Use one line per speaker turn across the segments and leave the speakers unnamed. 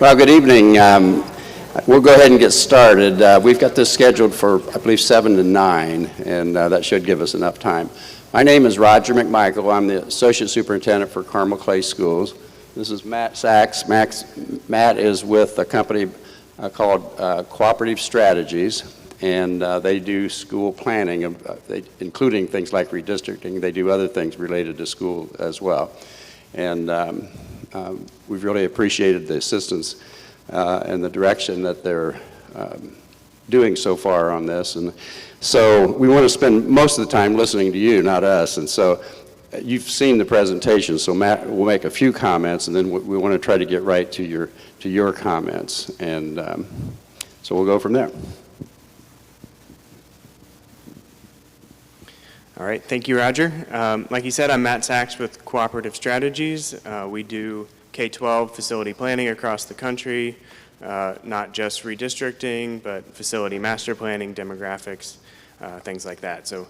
Well, good evening. We'll go ahead and get started. We've got this scheduled for, I believe, 7 to 9, and that should give us enough time. My name is Roger McMichael. I'm the Associate Superintendent for Carmel Clay Schools. This is Matt Sachs. Matt is with a company called Cooperative Strategies, and they do school planning, including things like redistricting. They do other things related to school as well. And we've really appreciated the assistance and the direction that they're doing so far on this. And so we want to spend most of the time listening to you, not us. And so you've seen the presentation, so Matt will make a few comments, and then we want to try to get right to your comments. And so we'll go from there.
All right, thank you, Roger. Like you said, I'm Matt Sachs with Cooperative Strategies. We do K-12 facility planning across the country, not just redistricting, but facility master planning, demographics, things like that. So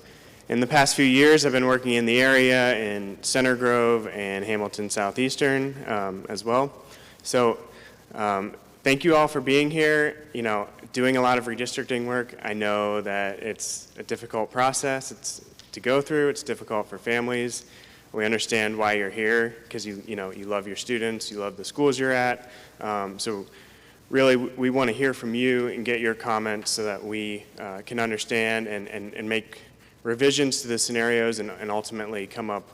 in the past few years, I've been working in the area in Center Grove and Hamilton Southeastern as well. So thank you all for being here. You know, doing a lot of redistricting work, I know that it's a difficult process. It's to go through. It's difficult for families. We understand why you're here, because you love your students, you love the schools you're at. So really, we want to hear from you and get your comments so that we can understand and make revisions to the scenarios and ultimately come up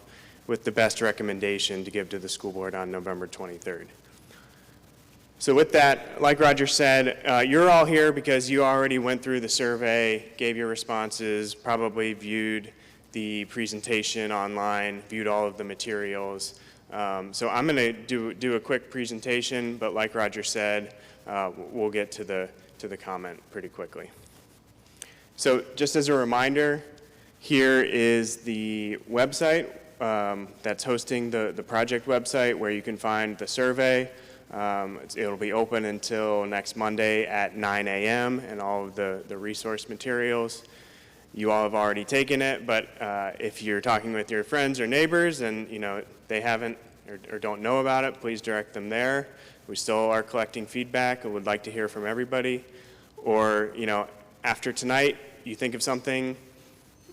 with the best recommendation to give to the school board on November 23rd. So with that, like Roger said, you're all here because you already went through the survey, gave your responses, probably viewed the presentation online, viewed all of the materials. So I'm going to do a quick presentation, but like Roger said, we'll get to the comment pretty quickly. So just as a reminder, here is the website that's hosting the project website where you can find the survey. It'll be open until next Monday at 9 a.m. and all of the resource materials. You all have already taken it, but if you're talking with your friends or neighbors and they haven't or don't know about it, please direct them there. We still are collecting feedback and would like to hear from everybody. Or after tonight, you think of something,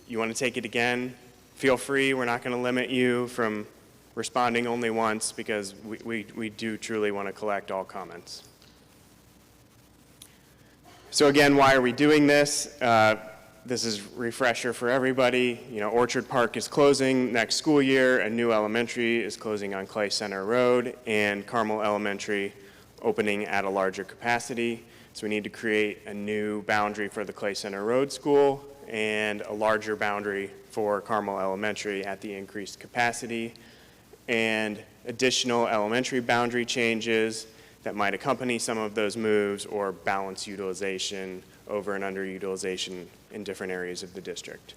you want to take it again, feel free. We're not going to limit you from responding only once because we do truly want to collect all comments. So again, why are we doing this? This is a refresher for everybody. Orchard Park is closing next school year. A new elementary is closing on Clay Center Road, and Carmel Elementary opening at a larger capacity. So we need to create a new boundary for the Clay Center Road School and a larger boundary for Carmel Elementary at the increased capacity, and additional elementary boundary changes that might accompany some of those moves or balance utilization over and underutilization in different areas of the district.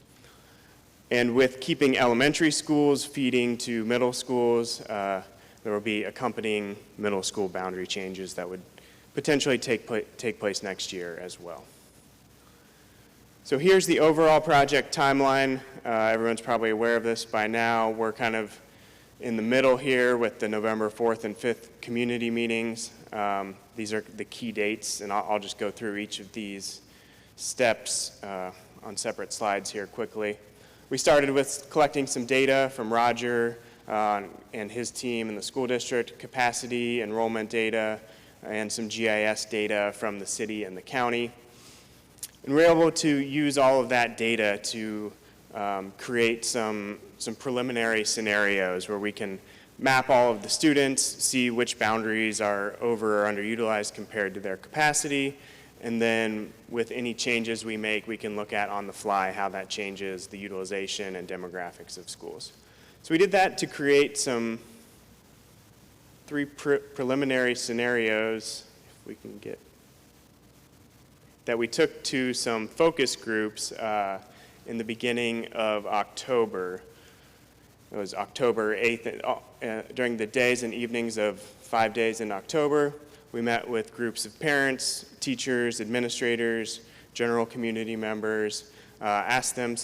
And with keeping elementary schools feeding to middle schools, there will be accompanying middle school boundary changes that would potentially take place next year as well. So here's the overall project timeline. Everyone's probably aware of this by now. We're kind of in the middle here with the November 4th and 5th community meetings. These are the key dates, and I'll just go through each of these steps on separate slides here quickly. We started with collecting some data from Roger and his team in the school district, capacity, enrollment data, and some GIS data from the city and the county. And we're able to use all of that data to create some preliminary scenarios where we can map all of the students, see which boundaries are over or underutilized compared to their capacity, and then with any changes we make, we can look at on the fly how that changes the utilization and demographics of schools. So we did that to create some three preliminary scenarios, if we can get, that we took to some focus groups in the beginning of October. It was October 8th, during the days and evenings of 5 days in October. We met with groups of parents, teachers, administrators, general community members, asked them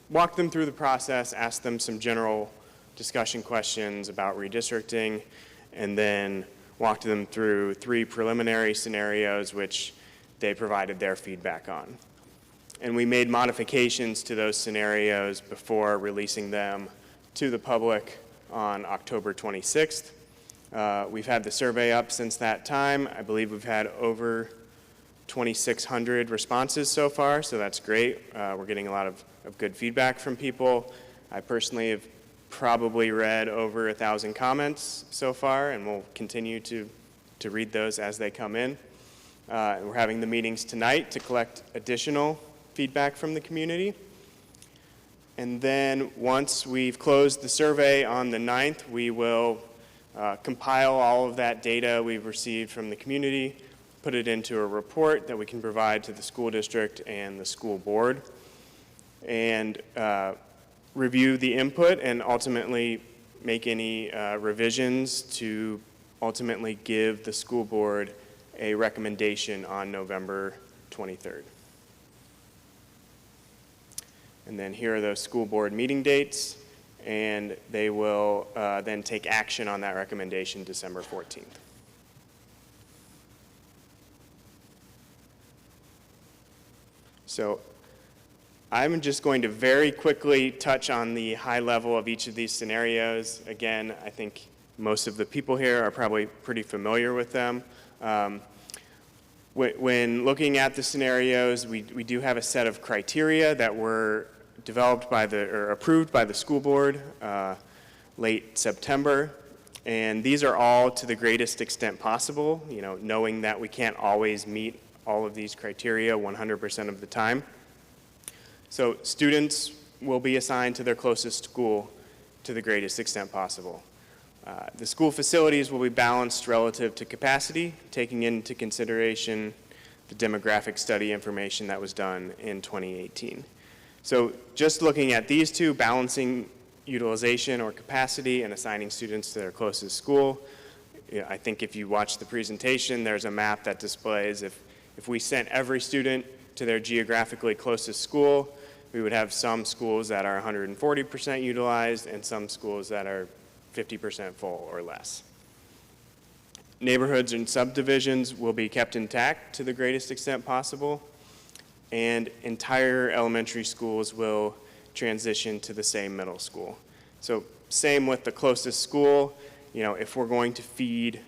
walked them through the process, asked them some general discussion questions about redistricting, and then walked them through 3 preliminary scenarios, which they provided their feedback on. And we made modifications to those scenarios before releasing them to the public on October 26th. We've had the survey up since that time. I believe we've had over 2,600 responses so far, so that's great. We're getting a lot of good feedback from people. I personally have probably read over 1,000 comments so far, and we'll continue to read those as they come in. And we're having the meetings tonight to collect additional feedback from the community. And then once we've closed the survey on the 9th, we will compile all of that data we've received from the community, put it into a report that we can provide to the school district and the school board, and review the input and ultimately make any revisions to ultimately give the school board a recommendation on November 23rd. And then here are those school board meeting dates, and they will then take action on that recommendation December 14th. So I'm just going to very quickly touch on the high level of each of these scenarios. Again, I think most of the people here are probably pretty familiar with them. When looking at the scenarios, we do have a set of criteria that were developed by or approved by the school board late September. And these are all to the greatest extent possible, knowing that we can't always meet all of these criteria 100% of the time. So students will be assigned to their closest school to the greatest extent possible. The school facilities will be balanced relative to capacity, taking into consideration the demographic study information that was done in 2018. So just looking at these two, balancing utilization or capacity and assigning students to their closest school, I think if you watch the presentation, there's a map that displays if we sent every student to their geographically closest school, we would have some schools that are 140% utilized and some schools that are 50% full or less. Neighborhoods and subdivisions will be kept intact to the greatest extent possible, and entire elementary schools will transition to the same middle school. So same with the closest school. If we're going to feed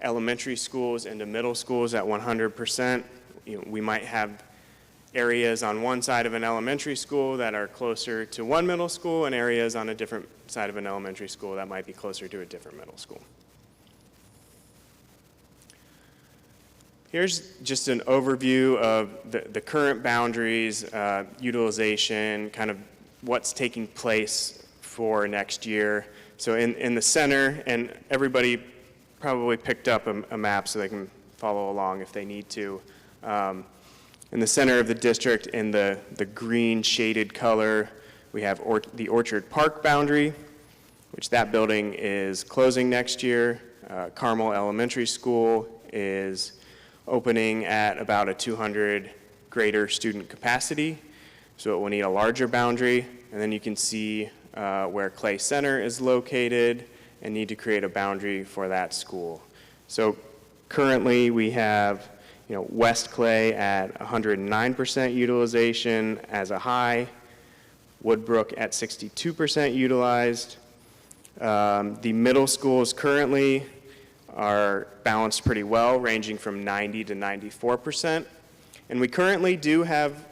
elementary schools into middle schools at 100%, we might have areas on one side of an elementary school that are closer to one middle school and areas on a different side of an elementary school that might be closer to a different middle school. Here's just an overview of the current boundaries, utilization, kind of what's taking place for next year. So in the center, and everybody probably picked up a map so they can follow along if they need to. In the center of the district, in the green shaded color, we have the Orchard Park boundary, which that building is closing next year. Carmel Elementary School is opening at about a 200 grader student capacity, so it will need a larger boundary. And then you can see where Clay Center is located and need to create a boundary for that school. So currently we have West Clay at 109% utilization as a high, Woodbrook at 62% utilized. The middle schools currently are balanced pretty well, ranging from 90 to 94%. And we currently do have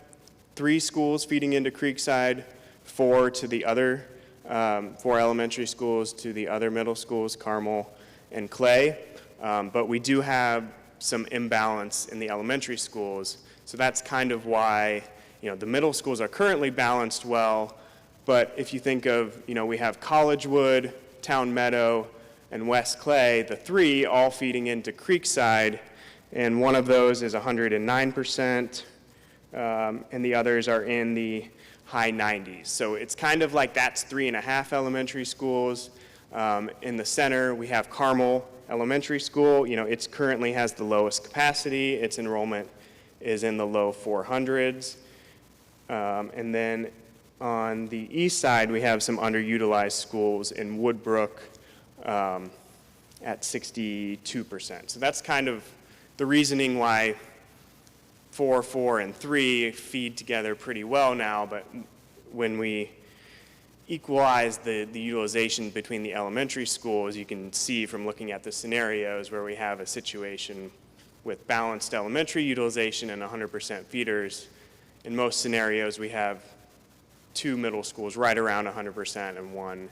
3 schools feeding into Creekside, 4 to the other, 4 elementary schools to the other middle schools, Carmel and Clay. But we do have some imbalance in the elementary schools. So that's kind of why, the middle schools are currently balanced well. But if you think of, we have Collegewood, Town Meadow, and West Clay, the 3 all feeding into Creekside, and one of those is 109%, and the others are in the high 90s. So it's kind of like that's 3.5 elementary schools. In the center, we have Carmel Elementary School. It currently has the lowest capacity. Its enrollment is in the low 400s. And then on the east side, we have some underutilized schools in Woodbrook at 62%. So that's kind of the reasoning why 4, 4, and 3 feed together pretty well now, but when we equalize the utilization between the elementary schools, you can see from looking at the scenarios where we have a situation with balanced elementary utilization and 100% feeders. In most scenarios, we have 2 middle schools right around 100% and 1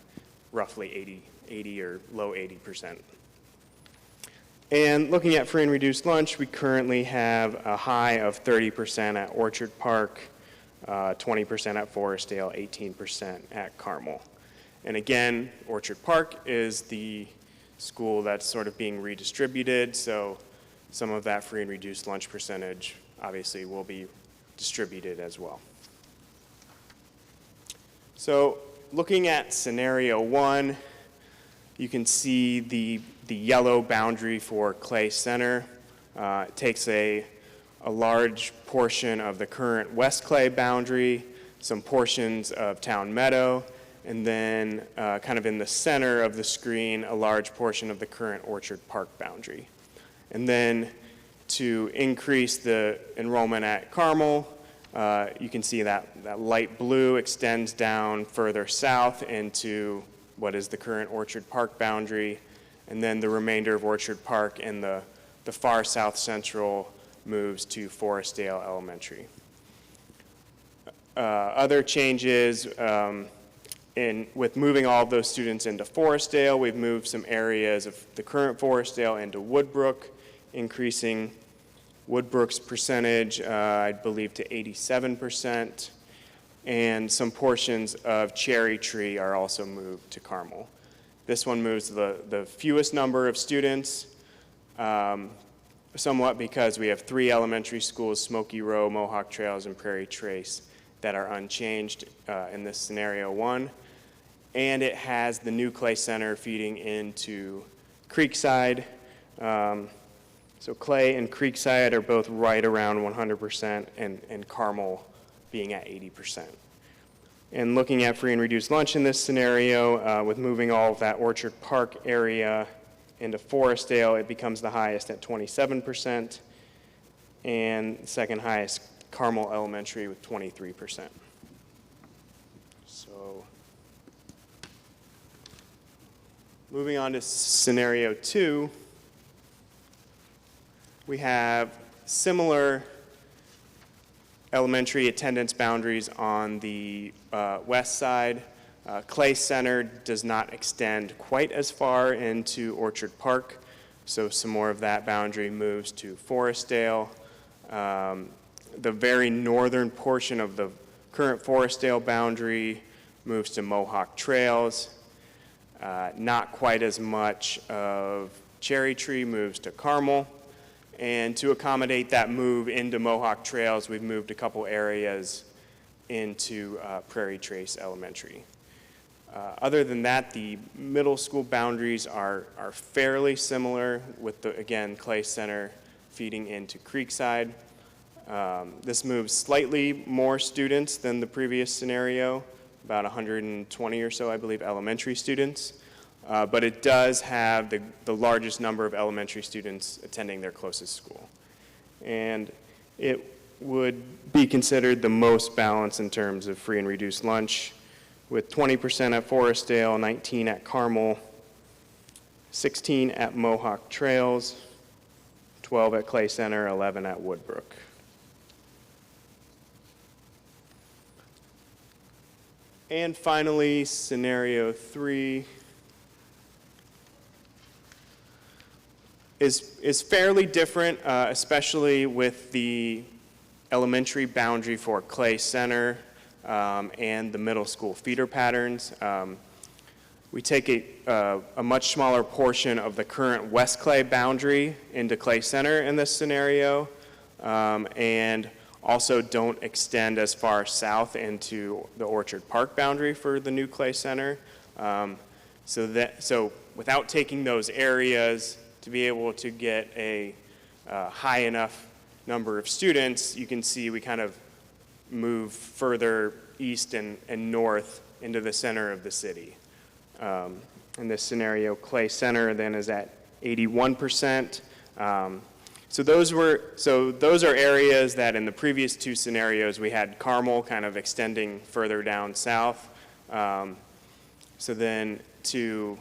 roughly 80 or low 80%. And looking at free and reduced lunch, we currently have a high of 30% at Orchard Park, 20% at Forestdale, 18% at Carmel. And again, Orchard Park is the school that's sort of being redistributed, so some of that free and reduced lunch percentage obviously will be distributed as well. So looking at scenario 1, you can see the yellow boundary for Clay Center. It takes a large portion of the current West Clay boundary, some portions of Town Meadow, and then kind of in the center of the screen, a large portion of the current Orchard Park boundary. And then to increase the enrollment at Carmel, you can see that light blue extends down further south into what is the current Orchard Park boundary, and then the remainder of Orchard Park and the far south central moves to Forestdale Elementary. Other changes, with moving all of those students into Forestdale, we've moved some areas of the current Forestdale into Woodbrook, increasing Woodbrook's percentage, I believe, to 87%, and some portions of Cherry Tree are also moved to Carmel. This one moves the fewest number of students, somewhat because we have 3 elementary schools, Smoky Row, Mohawk Trails, and Prairie Trace, that are unchanged in this scenario 1. And it has the new Clay Center feeding into Creekside. So Clay and Creekside are both right around 100%, and Carmel being at 80%. And looking at free and reduced lunch in this scenario, with moving all of that Orchard Park area into Forestdale, it becomes the highest at 27%, and second highest Carmel Elementary with 23%. So moving on to scenario 2, we have similar elementary attendance boundaries on the west side. Clay Center does not extend quite as far into Orchard Park, so some more of that boundary moves to Forestdale. The very northern portion of the current Forestdale boundary moves to Mohawk Trails. Not quite as much of Cherry Tree moves to Carmel. And to accommodate that move into Mohawk Trails, we've moved a couple areas into Prairie Trace Elementary. Other than that, the middle school boundaries are fairly similar with, again, Clay Center feeding into Creekside. This moves slightly more students than the previous scenario, about 120 or so, I believe, elementary students. But it does have the largest number of elementary students attending their closest school. And it would be considered the most balanced in terms of free and reduced lunch, with 20% at Forestdale, 19 at Carmel, 16 at Mohawk Trails, 12 at Clay Center, 11 at Woodbrook. And finally, scenario 3 is fairly different, especially with the elementary boundary for Clay Center and the middle school feeder patterns. We take a much smaller portion of the current West Clay boundary into Clay Center in this scenario, and also don't extend as far south into the Orchard Park boundary for the new Clay Center. So without taking those areas, to be able to get a high enough number of students, you can see we kind of move further east and north into the center of the city. In this scenario, Clay Center then is at 81%. So those are areas that in the previous two scenarios we had Carmel kind of extending further down south. So then to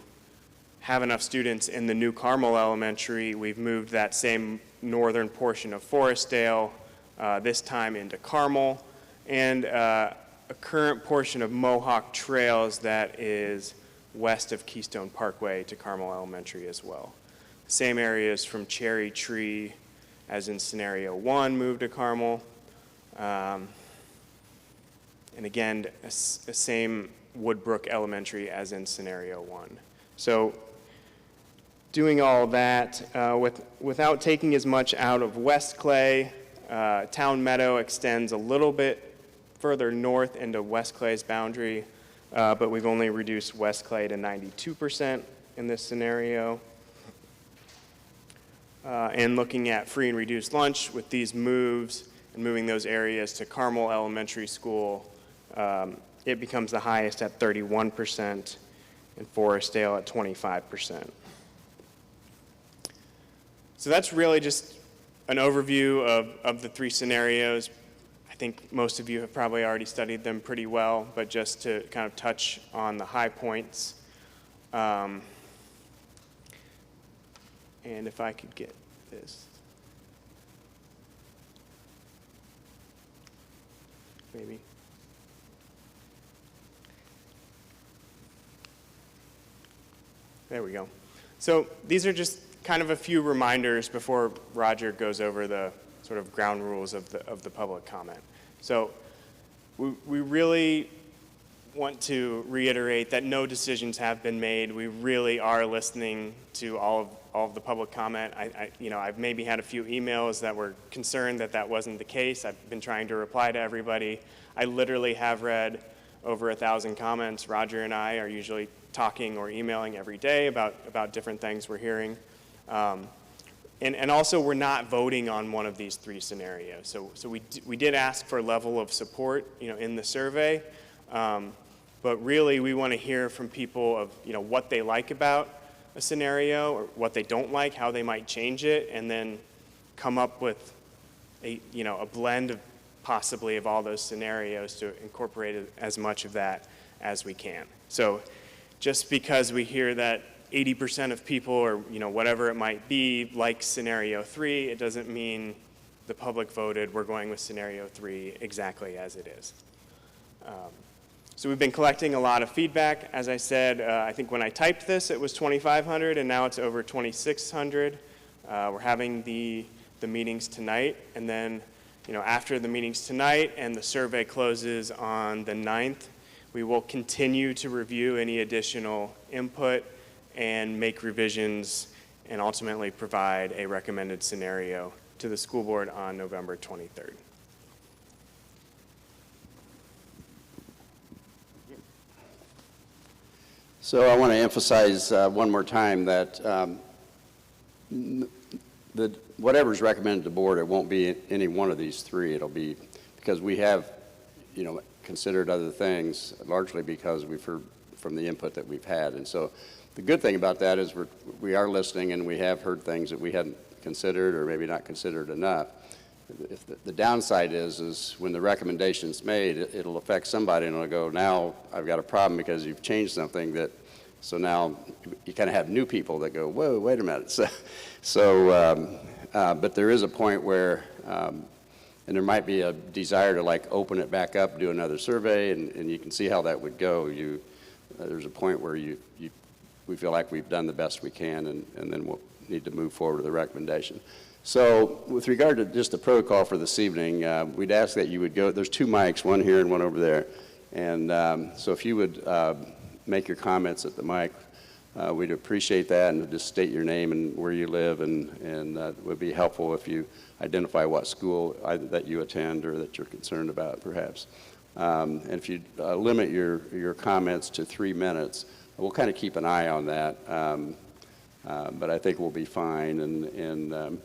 have enough students in the new Carmel Elementary, we've moved that same northern portion of Forestdale, this time into Carmel, and a current portion of Mohawk Trails that is west of Keystone Parkway to Carmel Elementary as well. Same areas from Cherry Tree, as in scenario 1, moved to Carmel. And again, a same Woodbrook Elementary as in scenario 1. So doing all that without taking as much out of West Clay, Town Meadow extends a little bit further north into West Clay's boundary, but we've only reduced West Clay to 92% in this scenario. And looking at free and reduced lunch with these moves and moving those areas to Carmel Elementary School, it becomes the highest at 31% and Forestdale at 25%. So that's really just an overview of the three scenarios. I think most of you have probably already studied them pretty well, but just to kind of touch on the high points. And if I could get this. Maybe. There we go. So these are just kind of a few reminders before Roger goes over the sort of ground rules of the public comment. So we really want to reiterate that no decisions have been made. We really are listening to all of the public comment. I've maybe had a few emails that were concerned that that wasn't the case. I've been trying to reply to everybody. I literally have read over 1,000 comments. Roger and I are usually talking or emailing every day about different things we're hearing. And also, we're not voting on one of these three scenarios. So we did ask for a level of support, in the survey. But really, we want to hear from people of, what they like about a scenario or what they don't like, how they might change it, and then come up with a blend of possibly of all those scenarios to incorporate as much of that as we can. So just because we hear that 80% of people or whatever it might be like scenario 3, it doesn't mean the public voted we're going with scenario 3 exactly as it is. So we've been collecting a lot of feedback. As I said, I think when I typed this it was 2,500 and now it's over 2,600. We're having the meetings tonight, and then after the meetings tonight and the survey closes on the 9th, we will continue to review any additional input and make revisions and ultimately provide a recommended scenario to the school board on November 23rd.
So I want to emphasize one more time that whatever's recommended to the board, it won't be any one of these three. It'll be because we have, considered other things, largely because we've heard from the input that we've had. And so the good thing about that is we are listening, and we have heard things that we hadn't considered or maybe not considered enough. If the downside is when the recommendation's made, it'll affect somebody, and it'll go, now I've got a problem because you've changed something that, so now you kind of have new people that go, whoa, wait a minute. But there is a point where, and there might be a desire to open it back up, do another survey, and you can see how that would go. There's a point where we feel like we've done the best we can, and then we'll need to move forward with the recommendation. So with regard to just the protocol for this evening, we'd ask that you would go, there's 2 mics, one here and one over there. And so if you would make your comments at the mic, we'd appreciate that, and just state your name and where you live, and it would be helpful if you identify what school either that you attend or that you're concerned about, perhaps. And if you limit your comments to 3 minutes, we'll kind of keep an eye on that, but I think we'll be fine. And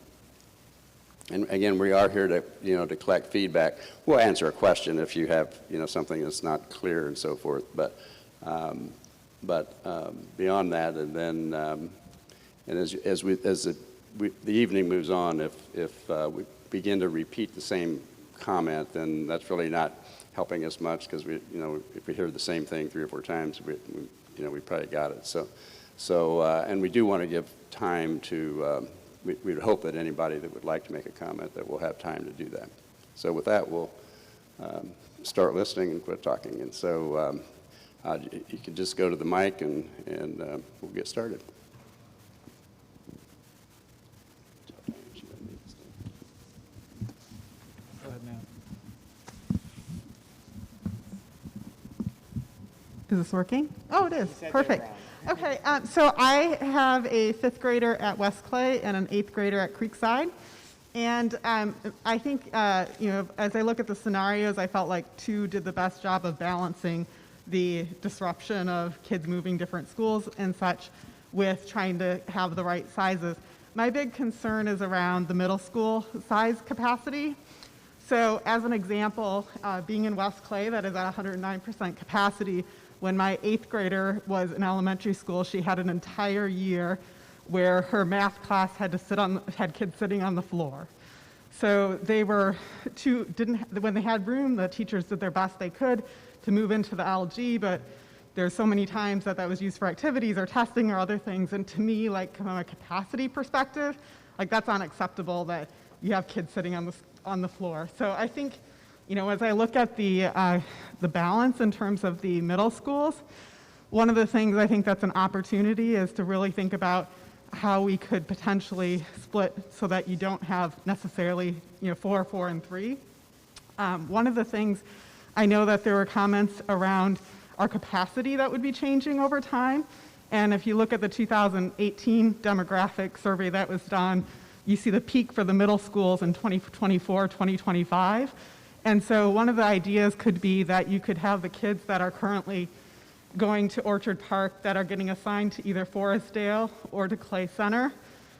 again, we are here to to collect feedback. We'll answer a question if you have something that's not clear and so forth. But beyond that, and then And as the evening moves on, if we begin to repeat the same comment, then that's really not helping us much, because if we hear the same thing 3 or 4 times, we probably got it. And we do want to give time to. We'd hope that anybody that would like to make a comment, that we'll have time to do that. So with that, we'll start listening and quit talking. And so you can just go to the mic and we'll get started.
Go ahead, Matt.
Is this working? Oh, it is. Perfect. Okay, so I have a 5th grader at West Clay and an 8th grader at Creekside. And I think, as I look at the scenarios, I felt like 2 did the best job of balancing the disruption of kids moving different schools and such with trying to have the right sizes. My big concern is around the middle school size capacity. So as an example, being in West Clay, that is at 109% capacity, when my 8th grader was in elementary school, she had an entire year where her math class had kids sitting on the floor. So they were when they had room, the teachers did their best they could to move into the LG, but there's so many times that was used for activities or testing or other things. And to me, like from a capacity perspective, like that's unacceptable that you have kids sitting on the floor. So I think, as I look at the balance in terms of the middle schools, one of the things I think that's an opportunity is to really think about how we could potentially split so that you don't have necessarily 4, 4, and 3. One of the things, I know that there were comments around our capacity that would be changing over time. And if you look at the 2018 demographic survey that was done, you see the peak for the middle schools in 2024, 2025. And so one of the ideas could be that you could have the kids that are currently going to Orchard Park that are getting assigned to either Forestdale or to Clay Center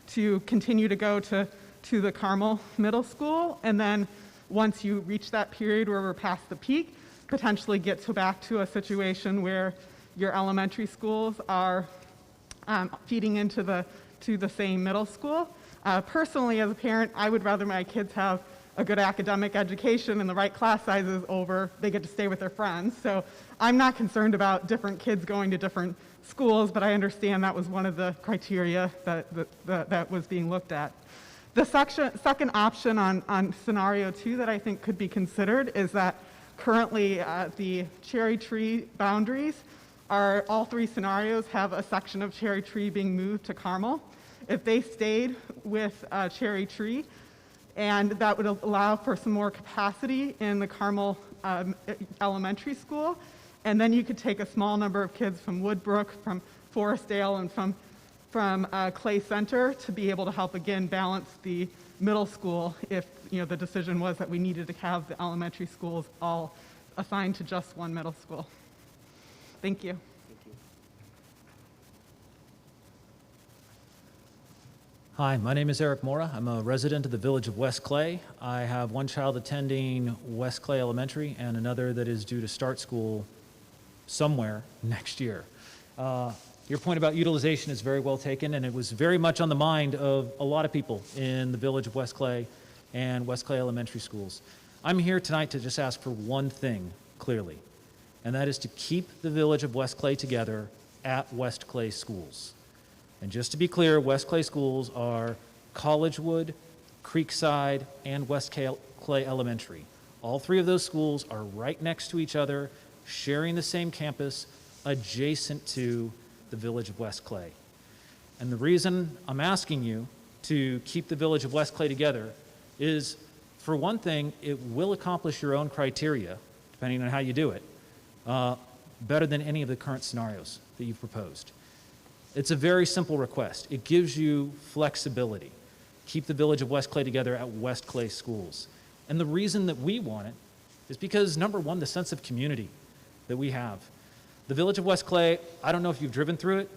to continue to go to the Carmel Middle School. And then once you reach that period where we're past the peak, potentially get back to a situation where your elementary schools are feeding into the same middle school. Personally, as a parent, I would rather my kids have a good academic education and the right class sizes over they get to stay with their friends. So I'm not concerned about different kids going to different schools, but I understand that was one of the criteria that was being looked at. The second option on scenario 2 that I think could be considered is that currently the Cherry Tree boundaries are, all 3 scenarios have a section of Cherry Tree being moved to Carmel. If they stayed with Cherry Tree, and that would allow for some more capacity in the Carmel Elementary School. And then you could take a small number of kids from Woodbrook, from Forestdale, and from Clay Center to be able to help, again, balance the middle school if the decision was that we needed to have the elementary schools all assigned to just one middle school. Thank you.
Hi, my name is Eric Mora. I'm a resident of the village of West Clay. I have one child attending West Clay Elementary and another that is due to start school somewhere next year. Your point about utilization is very well taken, and it was very much on the mind of a lot of people in the village of West Clay and West Clay Elementary Schools. I'm here tonight to just ask for one thing clearly, and that is to keep the village of West Clay together at West Clay Schools. And just to be clear, West Clay Schools are Collegewood, Creekside, and West Clay Elementary. All 3 of those schools are right next to each other, sharing the same campus, adjacent to the village of West Clay. And the reason I'm asking you to keep the village of West Clay together is, for one thing, it will accomplish your own criteria, depending on how you do it, better than any of the current scenarios that you've proposed. It's a very simple request. It gives you flexibility. Keep the village of West Clay together at West Clay Schools. And the reason that we want it is because, number one, the sense of community that we have. The village of West Clay, I don't know if you've driven through it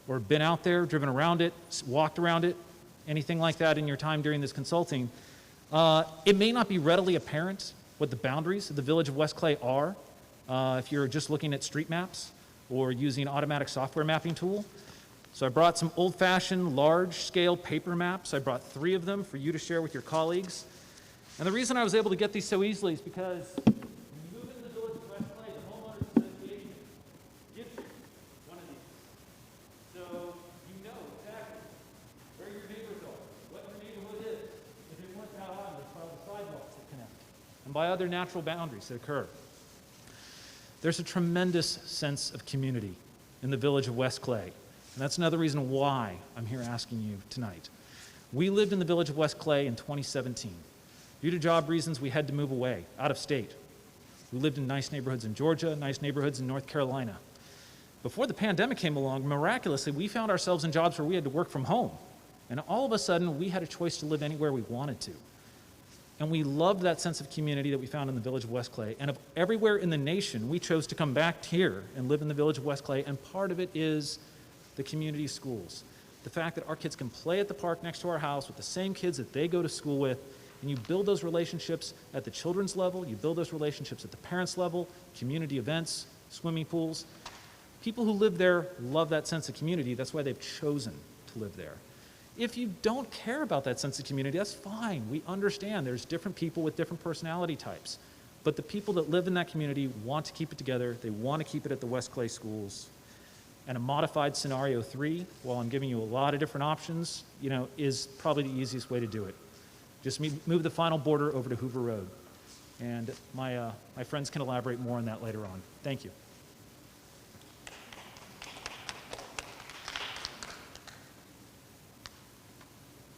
or been out there, driven around it, walked around it, anything like that in your time during this consulting. It may not be readily apparent what the boundaries of the village of West Clay are if you're just looking at street maps or using an automatic software mapping tool. So I brought some old-fashioned, large-scale paper maps. I brought 3 of them for you to share with your colleagues. And the reason I was able to get these so easily is because when you move into the village of West Clay, the homeowners association gives you one of these. So you know exactly where your neighbors are, what your neighborhood is. If it weren't that obvious, by the sidewalks that connect, and by other natural boundaries that occur. There's a tremendous sense of community in the village of West Clay. And that's another reason why I'm here asking you tonight. We lived in the village of West Clay in 2017. Due to job reasons, we had to move away, out of state. We lived in nice neighborhoods in Georgia, nice neighborhoods in North Carolina. Before the pandemic came along, miraculously, we found ourselves in jobs where we had to work from home. And all of a sudden, we had a choice to live anywhere we wanted to. And we loved that sense of community that we found in the village of West Clay. And of everywhere in the nation, we chose to come back here and live in the village of West Clay. And part of it is the community schools. The fact that our kids can play at the park next to our house with the same kids that they go to school with. And you build those relationships at the children's level. You build those relationships at the parents' level, community events, swimming pools. People who live there love that sense of community. That's why they've chosen to live there. If you don't care about that sense of community, that's fine. We understand there's different people with different personality types. But the people that live in that community want to keep it together. They want to keep it at the West Clay schools. And a modified scenario 3, while I'm giving you a lot of different options, is probably the easiest way to do it. Just move the final border over to Hoover Road. And my friends can elaborate more on that later on. Thank you.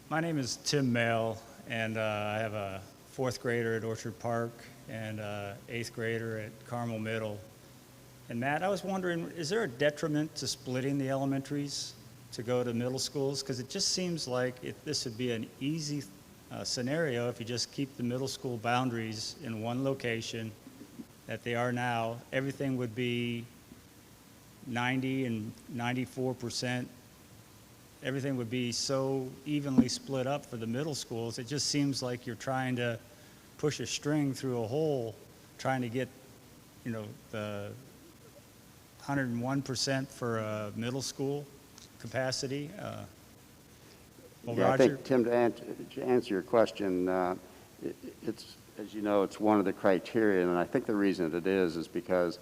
My name is Tim Mail, and I have a 4th grader at Orchard Park and a 8th grader at Carmel Middle. And Matt, I was wondering, is there a detriment to splitting the elementaries to go to middle schools? Because it just seems like this would be an easy scenario if you just keep the middle school boundaries in one location that they are now. Everything would be 90 and 94%. Everything would be so evenly split up for the middle schools. It just seems like you're trying to push a string through a hole, trying to get, the 101% for a middle school capacity. Well,
Yeah, I
Roger?
think, Tim, to answer your question, it's, as you know, it's one of the criteria, and I think the reason it is because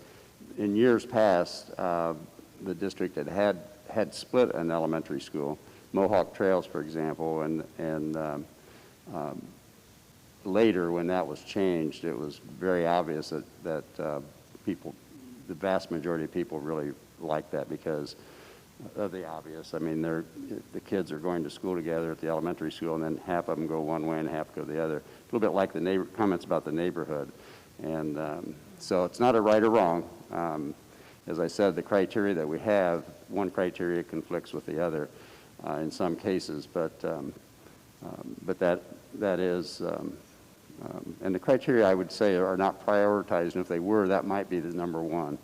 in years past, the district had split an elementary school, Mohawk Trails, for example, and later when that was changed, it was very obvious that people, the vast majority of people really liked that because of the obvious. I mean, the kids are going to school together at the elementary school, and then half of them go one way and half go the other. A little bit like the comments about the neighborhood. And so it's not a right or wrong. As I said, the criteria that we have, one criteria conflicts with the other in some cases, but that is, and the criteria I would say are not prioritized, and if they were, that might be the number one,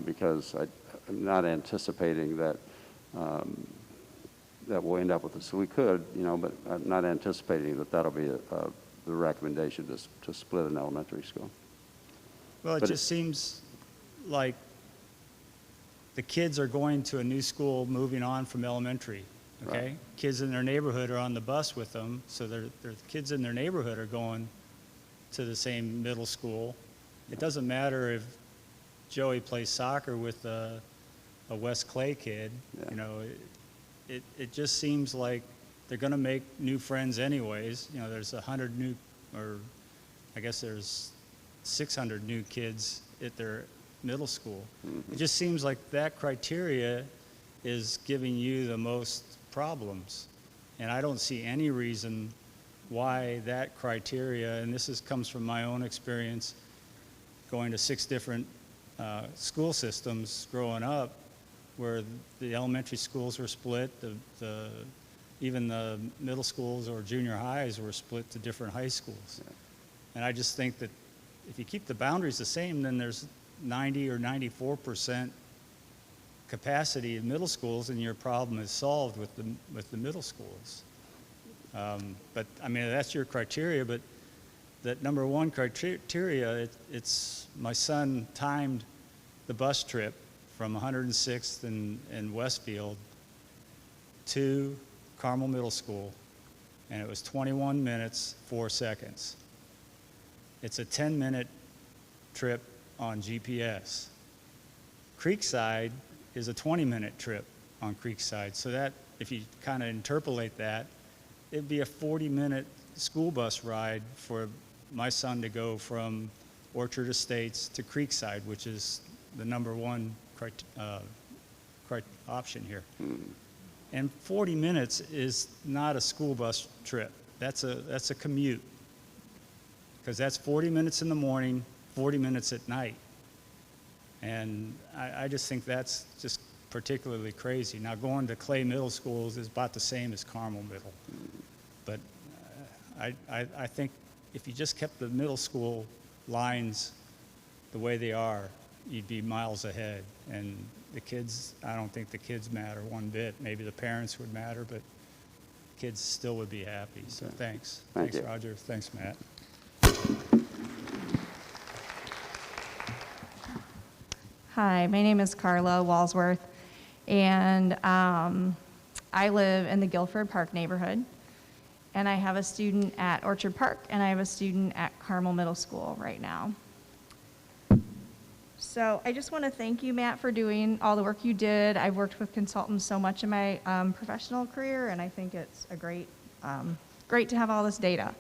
because I'm not anticipating that that we'll end up with this. So we could, but I'm not anticipating that that'll be the recommendation to split an elementary school.
Well, it just seems like the kids are going to a new school moving on from elementary, okay?
Right.
Kids in their neighborhood are on the bus with them, so their kids in their neighborhood are going to the same middle school. It doesn't matter if Joey plays soccer with a West Clay kid,
Yeah.
It just seems like they're gonna make new friends anyways. There's 100 new, or I guess there's 600 new kids at their middle school.
Mm-hmm.
It just seems like that criteria is giving you the most problems. And I don't see any reason why that criteria, and this comes from my own experience going to 6 different school systems growing up, where the elementary schools were split, even the middle schools or junior highs were split to different high schools.
Yeah.
And I just think that if you keep the boundaries the same, then there's 90 or 94% capacity in middle schools, and your problem is solved with the middle schools. But I mean, that's your criteria, but that number one criteria, it's my son timed the bus trip from 106th and Westfield to Carmel Middle School, and it was 21 minutes, 4 seconds. It's a 10-minute trip on GPS. Creekside is a 20-minute trip on Creekside. So that, if you kind of interpolate that, it'd be a 40-minute school bus ride for my son to go from Orchard Estates to Creekside, which is the number one option here. And 40 minutes is not a school bus trip. That's a commute, because that's 40 minutes in the morning, 40 minutes at night. And I just think that's just particularly crazy. Now, going to Clay Middle Schools is about the same as Carmel Middle. But I think if you just kept the middle school lines the way they are, you'd be miles ahead. And the kids, I don't think the kids matter one bit. Maybe the parents would matter, but kids still would be happy. So thanks.
Thank you.
Roger. Thanks, Matt.
Hi, my name is Carla Walsworth, and I live in the Guilford Park neighborhood, and I have a student at Orchard Park, and I have a student at Carmel Middle School right now. So I just want to thank you, Matt, for doing all the work you did. I've worked with consultants so much in my professional career, and I think it's a great to have all this data.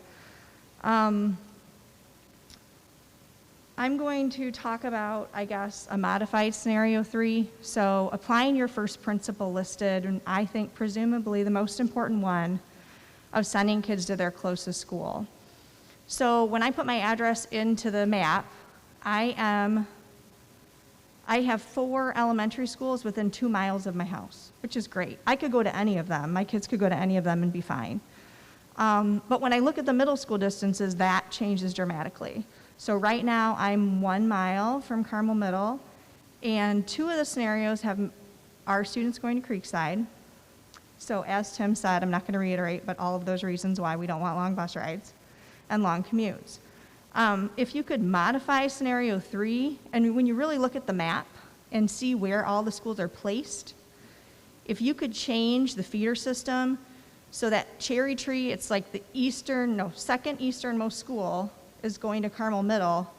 I'm going to talk about, I guess, a modified scenario 3. So applying your first principle listed, and I think presumably the most important one, of sending kids to their closest school. So when I put my address into the map, I have 4 elementary schools within 2 miles of my house, which is great. I could go to any of them. My kids could go to any of them and be fine. But when I look at the middle school distances, that changes dramatically. So right now, I'm 1 mile from Carmel Middle, and 2 of the scenarios have our students going to Creekside. So as Tim said, I'm not going to reiterate, but all of those reasons why we don't want long bus rides and long commutes. If you could modify scenario 3, and when you really look at the map and see where all the schools are placed, if you could change the feeder system so that Cherry Tree, it's like the second easternmost school is going to Carmel Middle,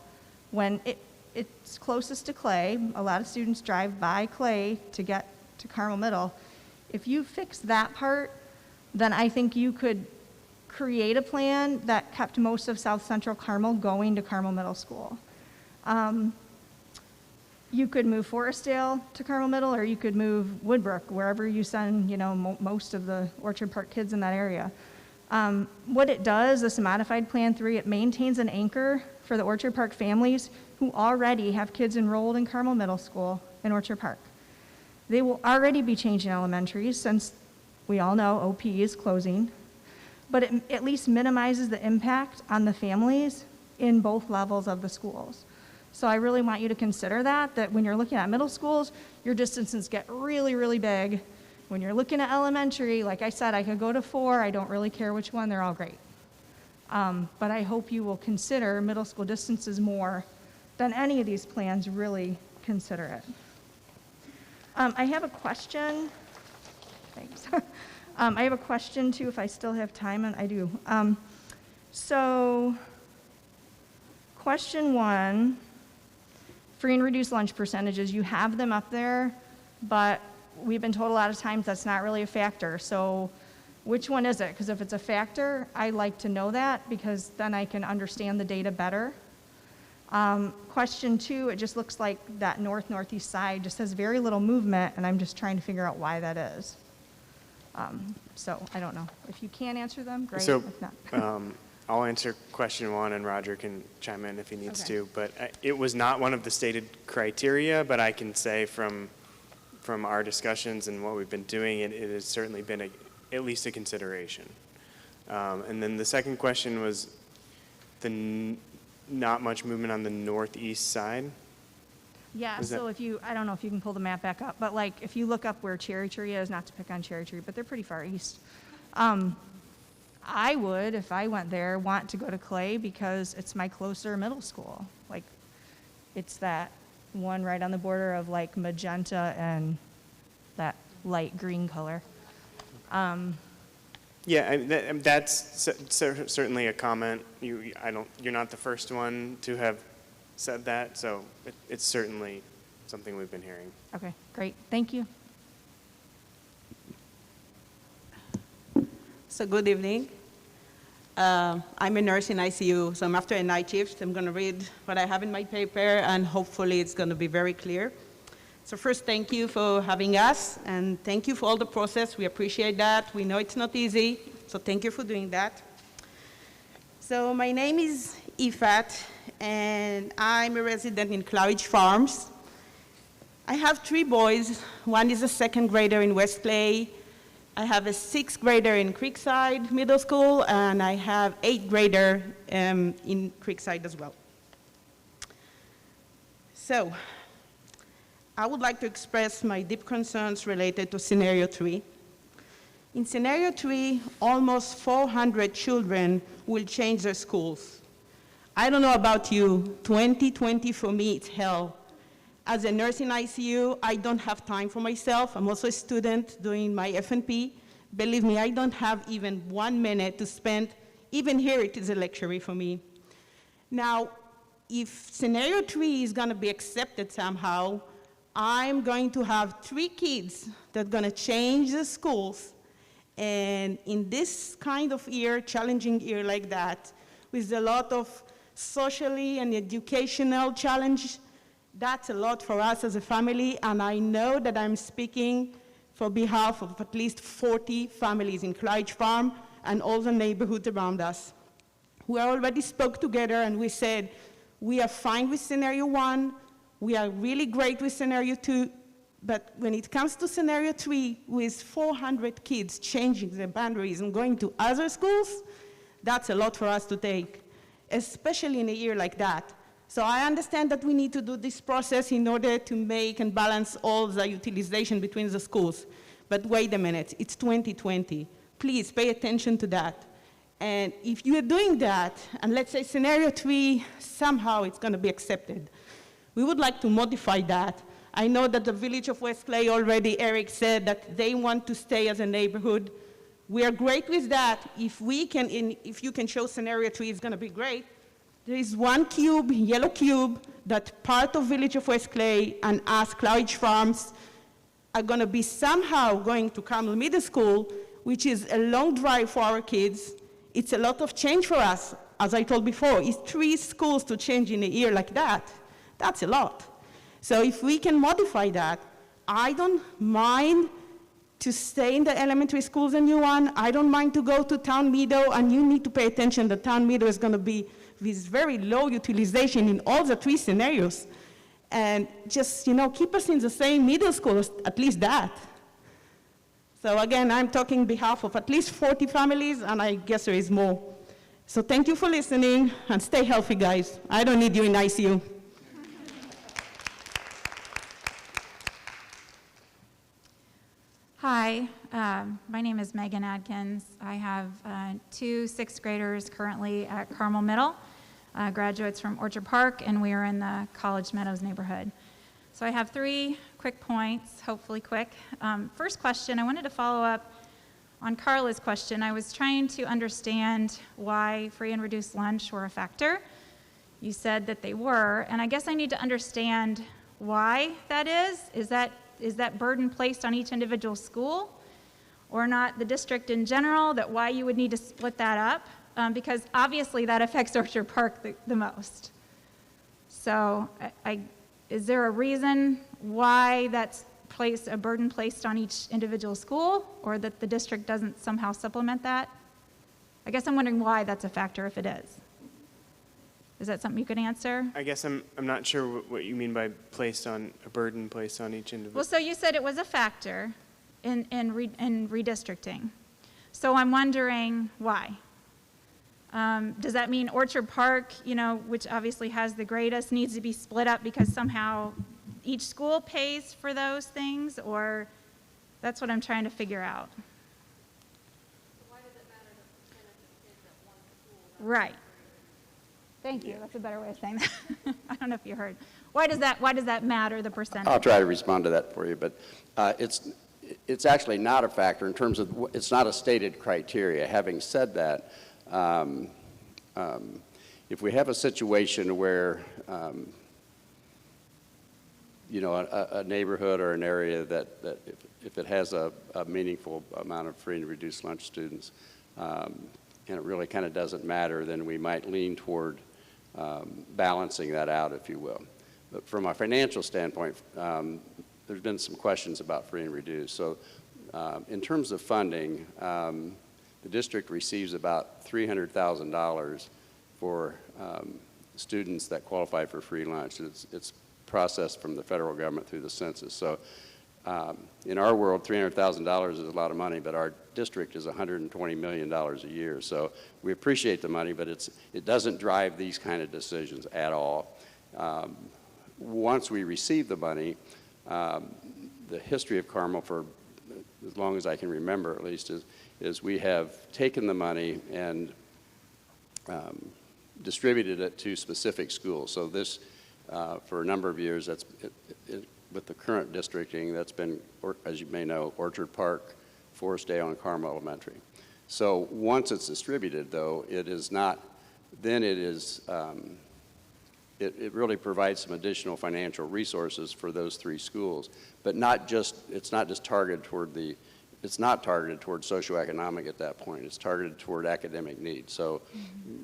when it's closest to Clay. A lot of students drive by Clay to get to Carmel Middle. If you fix that part, then I think you could create a plan that kept most of South Central Carmel going to Carmel Middle School. You could move Forestdale to Carmel Middle, or you could move Woodbrook, wherever you send, most of the Orchard Park kids in that area. What it does, this modified Plan 3, it maintains an anchor for the Orchard Park families who already have kids enrolled in Carmel Middle School in Orchard Park. They will already be changing elementaries since we all know OP is closing, but it at least minimizes the impact on the families in both levels of the schools. So I really want you to consider that when you're looking at middle schools, your distances get really, really big. When you're looking at elementary, like I said, I could go to 4. I don't really care which one. They're all great. But I hope you will consider middle school distances more than any of these plans really consider it. I have a question. Thanks. I have a question, too, if I still have time, and I do. So question 1, free and reduced lunch percentages. You have them up there, but we've been told a lot of times that's not really a factor. So which one is it? Because if it's a factor, I like to know that, because then I can understand the data better. Question 2, it just looks like that northeast side just has very little movement, and I'm just trying to figure out why that is. So I don't know. If you can answer them, great.
So
If not.
I'll answer question 1, and Roger can chime in if he needs
Okay.
to. But it was not one of the stated criteria, but I can say from our discussions and what we've been doing, it has certainly been at least a consideration. And then the second question was not much movement on the northeast side.
Yeah,
Was that-
so I don't know if you can pull the map back up, but like if you look up where Cherry Tree is, not to pick on Cherry Tree, but they're pretty far east. I would, if I went there, want to go to Clay because it's my closer middle school. Like, it's that one right on the border of like magenta and that light green color.
Yeah, that's certainly a comment. You're not the first one to have said that, so it's certainly something we've been hearing.
Okay, great, thank you.
So good evening. I'm a nurse in ICU, so I'm after a night shift. I'm going to read what I have in my paper, and hopefully it's going to be very clear. So first, thank you for having us, and thank you for all the process. We appreciate that. We know it's not easy, so thank you for doing that. So my name is Ifat, and I'm a resident in Claridge Farms. I have 3 boys. One is a 2nd grader in West Clay. I have a 6th grader in Creekside Middle School, and I have 8th grader in Creekside as well. So I would like to express my deep concerns related to scenario 3. In scenario 3, almost 400 children will change their schools. I don't know about you, 2020 for me, it's hell. As a nurse in ICU, I don't have time for myself. I'm also a student doing my F&P. Believe me, I don't have even 1 minute to spend. Even here, it is a luxury for me. Now, if scenario 3 is going to be accepted somehow, I'm going to have 3 kids that are going to change the schools. And in this kind of year, challenging year like that, with a lot of socially and educational challenge, that's a lot for us as a family, and I know that I'm speaking for behalf of at least 40 families in Claridge Farm and all the neighborhoods around us. We already spoke together and we said, we are fine with scenario 1, we are really great with scenario 2, but when it comes to scenario 3, with 400 kids changing their boundaries and going to other schools, that's a lot for us to take, especially in a year like that. So I understand that we need to do this process in order to make and balance all the utilization between the schools. But wait a minute, it's 2020. Please pay attention to that. And if you are doing that, and let's say scenario 3, somehow it's going to be accepted, we would like to modify that. I know that the village of West Clay already, Eric said that they want to stay as a neighborhood. We are great with that. If you can show scenario 3, it's going to be great. There is 1 cube, yellow cube, that part of Village of West Clay and us, Claridge Farms, are going to be somehow going to Carmel Middle School, which is a long drive for our kids. It's a lot of change for us. As I told before, it's 3 schools to change in a year like that. That's a lot. So if we can modify that, I don't mind to stay in the elementary schools, a new one. I don't mind to go to Town Meadow, and you need to pay attention that Town Meadow is going to be with very low utilization in all the 3 scenarios. And just, keep us in the same middle school, at least that. So again, I'm talking on behalf of at least 40 families, and I guess there is more. So thank you for listening, and stay healthy, guys. I don't need you in ICU.
Hi, my name is Megan Adkins. I have 2 6th graders currently at Carmel Middle, graduates from Orchard Park, and we are in the College Meadows neighborhood. So I have 3 quick points, hopefully quick. First question, I wanted to follow up on Carla's question. I was trying to understand why free and reduced lunch were a factor. You said that they were, and I guess I need to understand why that is. Is that burden placed on each individual school or not the district in general, that why you would need to split that up? Because obviously that affects Orchard Park the most. So is there a reason why that's a burden placed on each individual school, or that the district doesn't somehow supplement that? I guess I'm wondering why that's a factor if it is. Is that something you could answer?
I guess I'm not sure what you mean by a burden placed on each individual.
Well, so you said it was a factor in redistricting. So I'm wondering why. Does that mean Orchard Park, which obviously has the greatest, needs to be split up because somehow each school pays for those things? Or that's what I'm trying to figure out.
Why does it matter the percentage of kids at one school?
Right. Thank you. That's a better way of saying that. I don't know if you heard. Why does that matter, the percentage?
I'll try to respond to that for you, but it's actually not a factor in terms of, it's not a stated criteria. Having said that, if we have a situation where, you know, a neighborhood or an area that if it has a meaningful amount of free and reduced lunch students, and it really kind of doesn't matter, then we might lean toward balancing that out, if you will. But from a financial standpoint, there's been some questions about free and reduced. So in terms of funding, the district receives about $300,000 for students that qualify for free lunch. It's processed from the federal government through the census. So in our world, $300,000 is a lot of money, but our district is $120 million a year. So we appreciate the money, but it doesn't drive these kind of decisions at all. Once we receive the money, the history of Carmel, for as long as I can remember at least, is we have taken the money and distributed it to specific schools. So this, for a number of years, with the current districting, that's been, as you may know, Orchard Park, Forestdale, and Carmel Elementary. So once it's distributed, though, it is not, then it is, it really provides some additional financial resources for those three schools, but not just, it's not just targeted toward the, it's not targeted toward socioeconomic at that point. It's targeted toward academic needs. So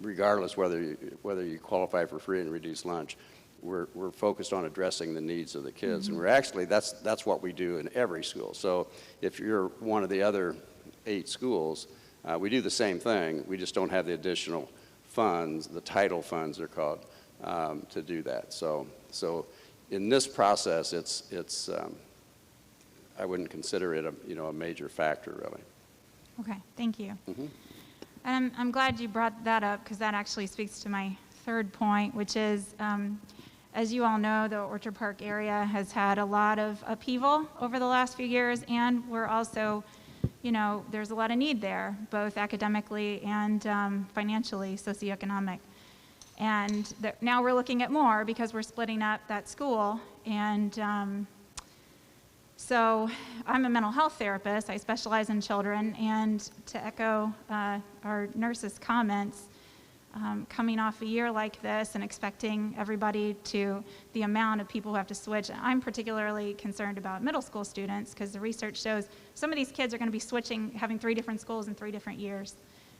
regardless whether you qualify for free and reduced lunch, we're focused on addressing the needs of the kids. And we're actually, that's what we do in every school. So if you're one of the other 8 schools, we do the same thing. We just don't have the additional funds, the title funds they're called, to do that. So in this process, it's I wouldn't consider it a major factor, really.
Okay, thank you. And I'm glad you brought that up, because that actually speaks to my third point, which is, as you all know, the Orchard Park area has had a lot of upheaval over the last few years, and we're also, there's a lot of need there, both academically and financially, socioeconomic. And now we're looking at more because we're splitting up that school. And so I'm a mental health therapist. I specialize in children. And to echo our nurse's comments, coming off a year like this and expecting everybody to, the amount of people who have to switch, I'm particularly concerned about middle school students, because the research shows some of these kids are going to be switching, having 3 different schools in 3 different years.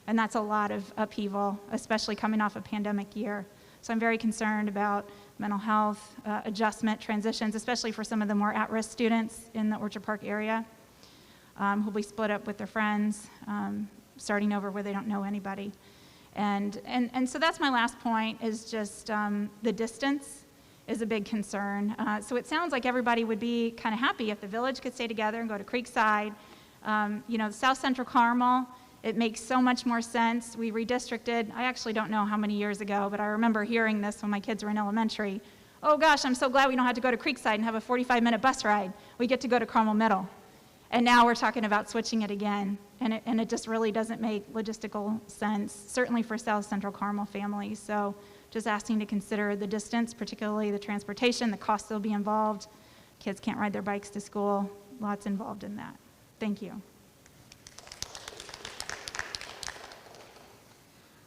And that's a lot of upheaval, especially coming off a pandemic year. So I'm very concerned about mental health, adjustment, transitions, especially for some of the more at-risk students in the Orchard Park area, who'll be split up with their friends, starting over where they don't know anybody. And so that's my last point, is just the distance is a big concern. So it sounds like everybody would be kind of happy if the village could stay together and go to Creekside. South Central Carmel, it makes so much more sense. We redistricted, I actually don't know how many years ago, but I remember hearing this when my kids were in elementary. Oh gosh, I'm so glad we don't have to go to Creekside and have a 45-minute bus ride. We get to go to Carmel Middle. And now we're talking about switching it again. And it just really doesn't make logistical sense, certainly for South Central Carmel families. So just asking to consider the distance, particularly the transportation, the cost that'll be involved. Kids can't ride their bikes to school. Lots involved in that. Thank you.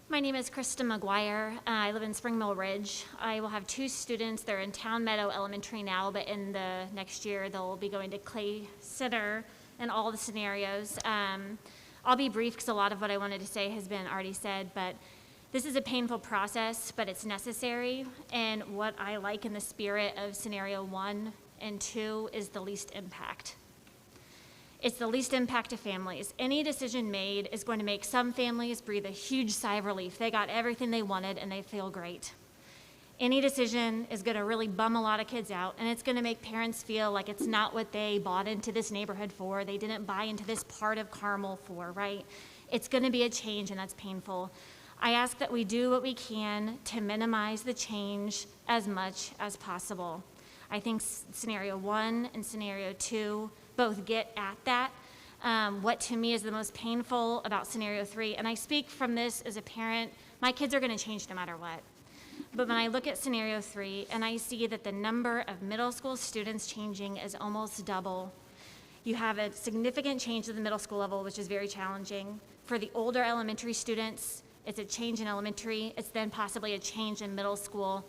My name is Krista McGuire. I live in Spring Mill Ridge. I will have 2 students. They're in Town Meadow Elementary now, but in the next year they'll be going to Clay Center in all the scenarios. I'll be brief because a lot of what I wanted to say has been already said, but this is a painful process, but it's necessary. And what I like in the spirit of scenario 1 and 2 is the least impact. It's the least impact to families. Any decision made is going to make some families breathe a huge sigh of relief. They got everything they wanted and they feel great. Any decision is going to really bum a lot of kids out, and it's going to make parents feel like it's not what they bought into this neighborhood for. They didn't buy into this part of Carmel for, right? It's going to be a change, and that's painful. I ask that we do what we can to minimize the change as much as possible. I think scenario 1 and scenario 2 both get at that. What to me is the most painful about scenario 3, and I speak from this as a parent, my kids are going to change no matter what. But when I look at scenario 3 and I see that the number of middle school students changing is almost double, You have a significant change at the middle school level, which is very challenging. For the older elementary students, it's a change in elementary. It's then possibly a change in middle school.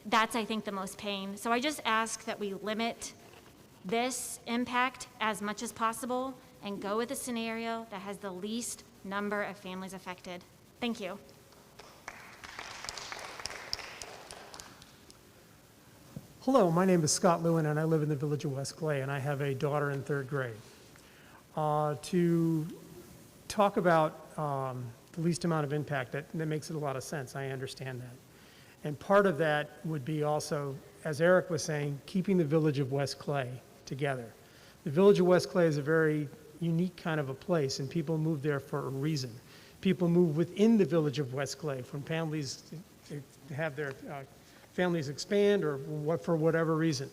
That's, I think, the most pain. So I just ask that we limit this impact as much as possible and go with a scenario that has the least number of families affected. Thank you.
Hello, my name is Scott Lewin, and I live in the village of West Clay, and I have a daughter in 3rd grade. To talk about the least amount of impact, that makes a lot of sense. I understand that. And part of that would be also, as Eric was saying, keeping the village of West Clay together. The village of West Clay is a very unique kind of a place, and people move there for a reason. People move within the village of West Clay from families to have their families expand or for whatever reason.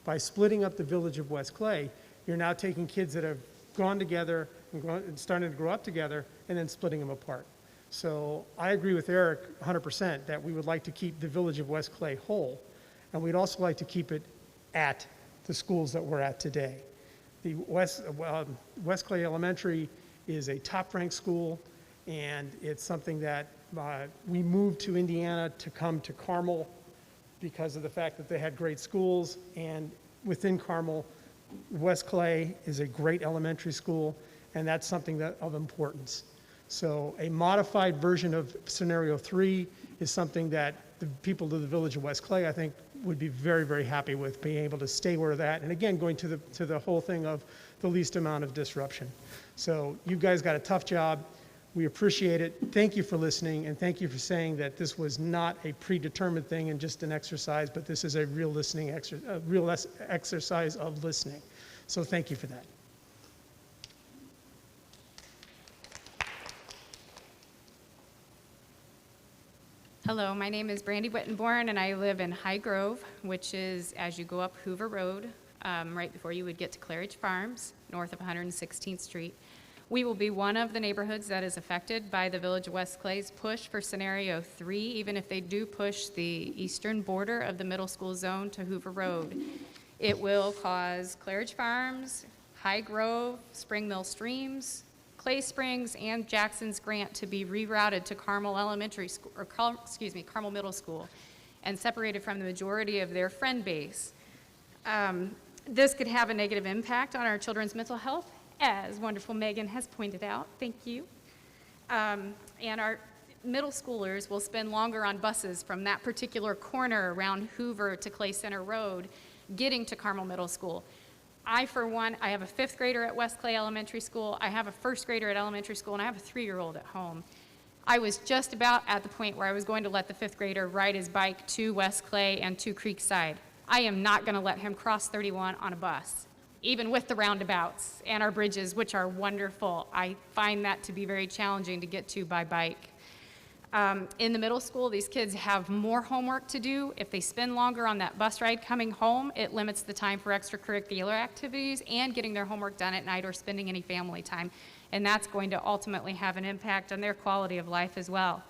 By splitting up the village of West Clay, you're now taking kids that have gone together and starting to grow up together and then splitting them apart. So I agree with Eric 100% that we would like to keep the village of West Clay whole, and we'd also like to keep it at the schools that we're at today. The West Clay Elementary is a top-ranked school, and it's something that we moved to Indiana to come to Carmel because of the fact that they had great schools, and within Carmel, West Clay is a great elementary school, and that's something of importance. So a modified version of scenario 3 is something that the people of the village of West Clay, I think, would be very, very happy with being able to stay where that, and again, going to the whole thing of the least amount of disruption. So you guys got a tough job. We appreciate it. Thank you for listening, and thank you for saying that this was not a predetermined thing and just an exercise, but this is a real exercise of listening. So thank you for that.
Hello, my name is Brandy Wittenborn, and I live in High Grove, which is as you go up Hoover Road, right before you would get to Claridge Farms, north of 116th Street. We will be one of the neighborhoods that is affected by the Village of West Clay's push for scenario 3, even if they do push the eastern border of the middle school zone to Hoover Road. It will cause Claridge Farms, High Grove, Spring Mill Streams, Clay Springs, and Jackson's Grant to be rerouted to Carmel Elementary School, or Carmel Middle School, and separated from the majority of their friend base. This could have a negative impact on our children's mental health, as wonderful Megan has pointed out. Thank you. And our middle schoolers will spend longer on buses from that particular corner around Hoover to Clay Center Road, getting to Carmel Middle School. I, for one, I have a 5th grader at West Clay Elementary School, I have a 1st grader at elementary school, and I have a 3-year-old at home. I was just about at the point where I was going to let the 5th grader ride his bike to West Clay and to Creekside. I am not going to let him cross 31 on a bus, even with the roundabouts and our bridges, which are wonderful. I find that to be very challenging to get to by bike. In the middle school, these kids have more homework to do. If they spend longer on that bus ride coming home, it limits the time for extracurricular activities and getting their homework done at night or spending any family time. And that's going to ultimately have an impact on their quality of life as well.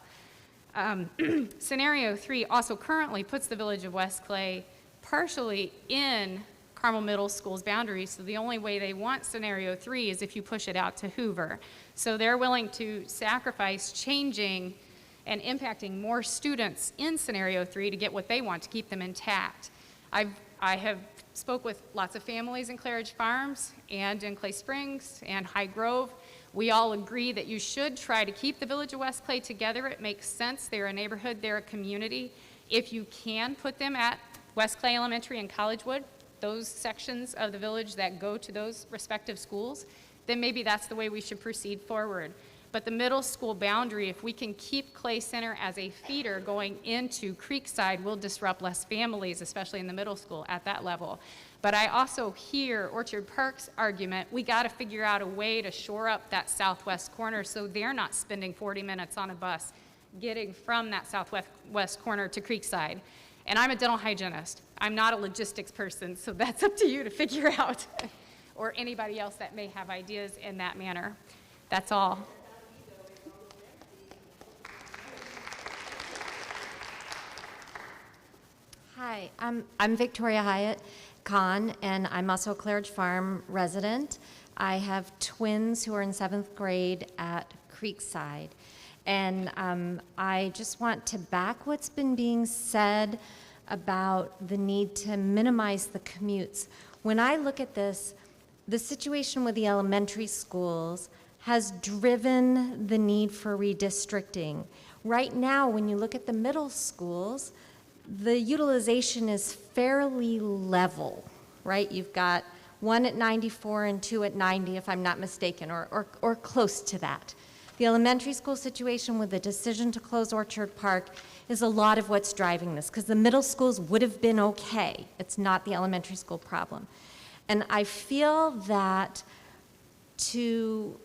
Scenario 3 also currently puts the Village of West Clay partially in Carmel Middle School's boundaries, so the only way they want scenario 3 is if you push it out to Hoover. So they're willing to sacrifice changing and impacting more students in scenario 3 to get what they want, to keep them intact. I have spoke with lots of families in Claridge Farms and in Clay Springs and High Grove. We all agree that you should try to keep the Village of West Clay together. It makes sense. They're a neighborhood, they're a community. If you can put them at West Clay Elementary and Collegewood, those sections of the village that go to those respective schools, then maybe that's the way we should proceed forward. But the middle school boundary, if we can keep Clay Center as a feeder going into Creekside, will disrupt less families, especially in the middle school at that level. But I also hear Orchard Park's argument, we got to figure out a way to shore up that southwest corner so they're not spending 40 minutes on a bus getting from that southwest corner to Creekside. And I'm a dental hygienist. I'm not a logistics person, so that's up to you to figure out, or anybody else that may have ideas in that manner. That's all.
Hi, I'm Victoria Hyatt, Khan, and I'm also a Claridge Farm resident. I have twins who are in 7th grade at Creekside. And I just want to back what's been being said about the need to minimize the commutes. When I look at this, the situation with the elementary schools has driven the need for redistricting. Right now, when you look at the middle schools, the utilization is fairly level, right? You've got 1 at 94 and 2 at 90, if I'm not mistaken, or close to that. The elementary school situation with the decision to close Orchard Park is a lot of what's driving this, because the middle schools would have been okay. It's not the elementary school problem. And I feel that to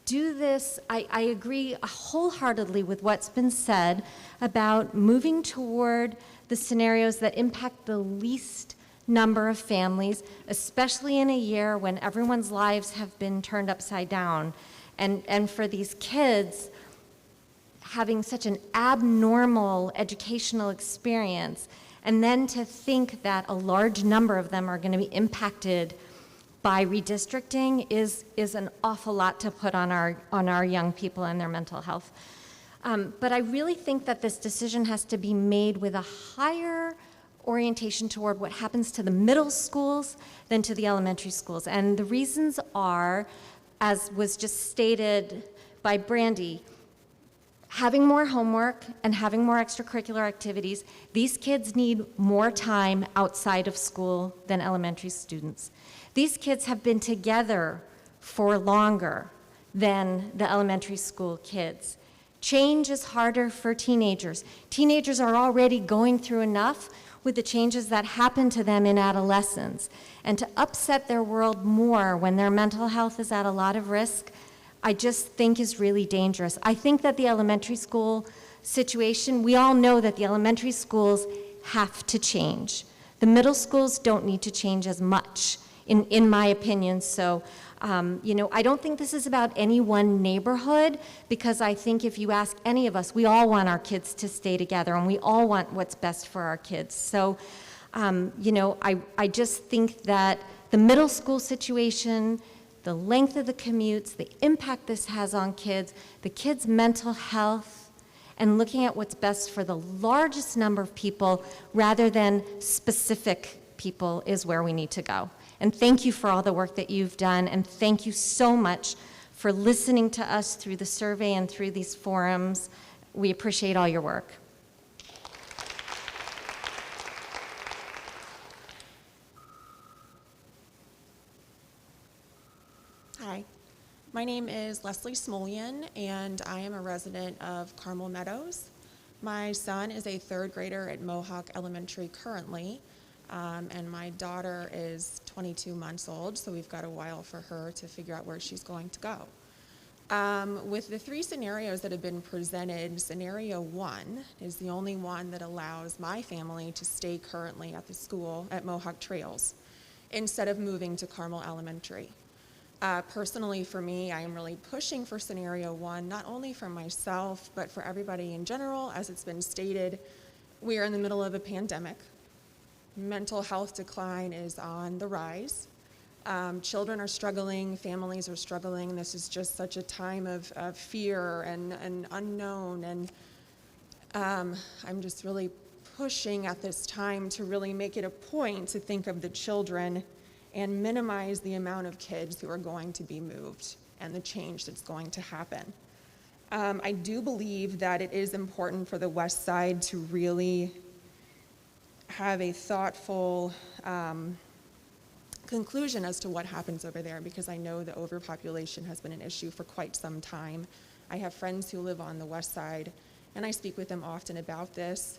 do this, I agree wholeheartedly with what's been said about moving toward the scenarios that impact the least number of families, especially in a year when everyone's lives have been turned upside down. And for these kids, having such an abnormal educational experience, and then to think that a large number of them are going to be impacted by redistricting is an awful lot to put on our young people and their mental health. But I really think that this decision has to be made with a higher orientation toward what happens to the middle schools than to the elementary schools. And the reasons are, as was just stated by Brandy, having more homework and having more extracurricular activities. These kids need more time outside of school than elementary students. These kids have been together for longer than the elementary school kids. Change is harder for teenagers. Teenagers are already going through enough with the changes that happen to them in adolescence. And to upset their world more when their mental health is at a lot of risk, I just think is really dangerous. I think that the elementary school situation, we all know that the elementary schools have to change. The middle schools don't need to change as much, in my opinion. So, I don't think this is about any one neighborhood, because I think if you ask any of us, we all want our kids to stay together, and we all want what's best for our kids. So, I just think that the middle school situation, the length of the commutes, the impact this has on kids, the kids' mental health, and looking at what's best for the largest number of people rather than specific people is where we need to go. And thank you for all the work that you've done, and thank you so much for listening to us through the survey and through these forums. We appreciate all your work.
Hi, my name is Leslie Smolian, and I am a resident of Carmel Meadows. My son is a 3rd grader at Mohawk Elementary currently, and my daughter is 22 months old, so we've got a while for her to figure out where she's going to go. With the 3 scenarios that have been presented, scenario 1 is the only one that allows my family to stay currently at the school at Mohawk Trails instead of moving to Carmel Elementary. Personally, for me, I am really pushing for scenario 1, not only for myself, but for everybody in general. As it's been stated, we are in the middle of a pandemic. Mental health decline is on the rise. Children are struggling, families are struggling. This is just such a time of fear and unknown. And I'm just really pushing at this time to really make it a point to think of the children and minimize the amount of kids who are going to be moved and the change that's going to happen. I do believe that it is important for the West Side to really have a thoughtful conclusion as to what happens over there, because I know the overpopulation has been an issue for quite some time. I have friends who live on the West Side, and I speak with them often about this.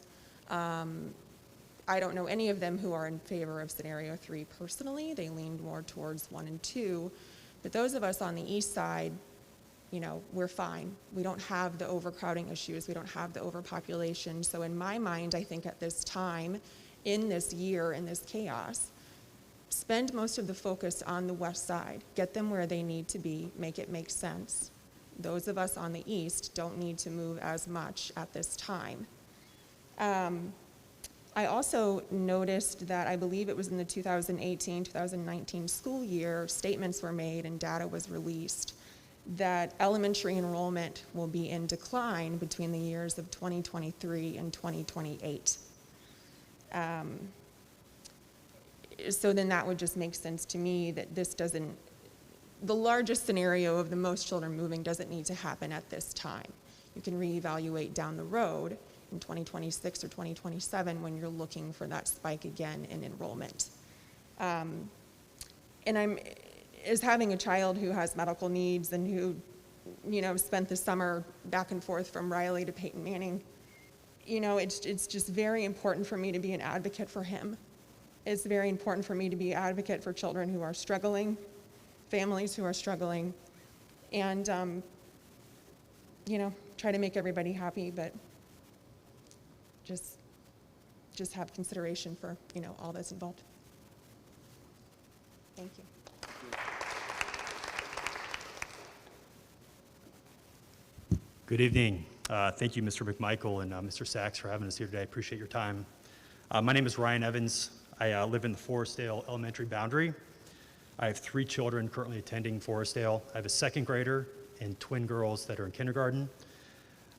I don't know any of them who are in favor of scenario 3 personally. They lean more towards 1 and 2. But those of us on the East Side, we're fine. We don't have the overcrowding issues. We don't have the overpopulation. So in my mind, I think at this time, in this year, in this chaos, spend most of the focus on the West Side. Get them where they need to be. Make it make sense. Those of us on the East don't need to move as much at this time. I also noticed that I believe it was in the 2018-2019 school year, statements were made and data was released that elementary enrollment will be in decline between the years of 2023 and 2028. So then that would just make sense to me that this doesn't, the largest scenario of the most children moving doesn't need to happen at this time. You can reevaluate down the road in 2026 or 2027 when you're looking for that spike again in enrollment. And as having a child who has medical needs and who, spent the summer back and forth from Riley to Peyton Manning, it's just very important for me to be an advocate for him. It's very important for me to be an advocate for children who are struggling, families who are struggling, and, try to make everybody happy, but just have consideration for, all that's involved. Thank you.
Good evening. Thank you, Mr. McMichael and Mr. Sachs for having us here today. I appreciate your time. My name is Ryan Evans. I live in the Forestdale Elementary boundary. I have 3 children currently attending Forestdale. I have a 2nd grader and twin girls that are in kindergarten.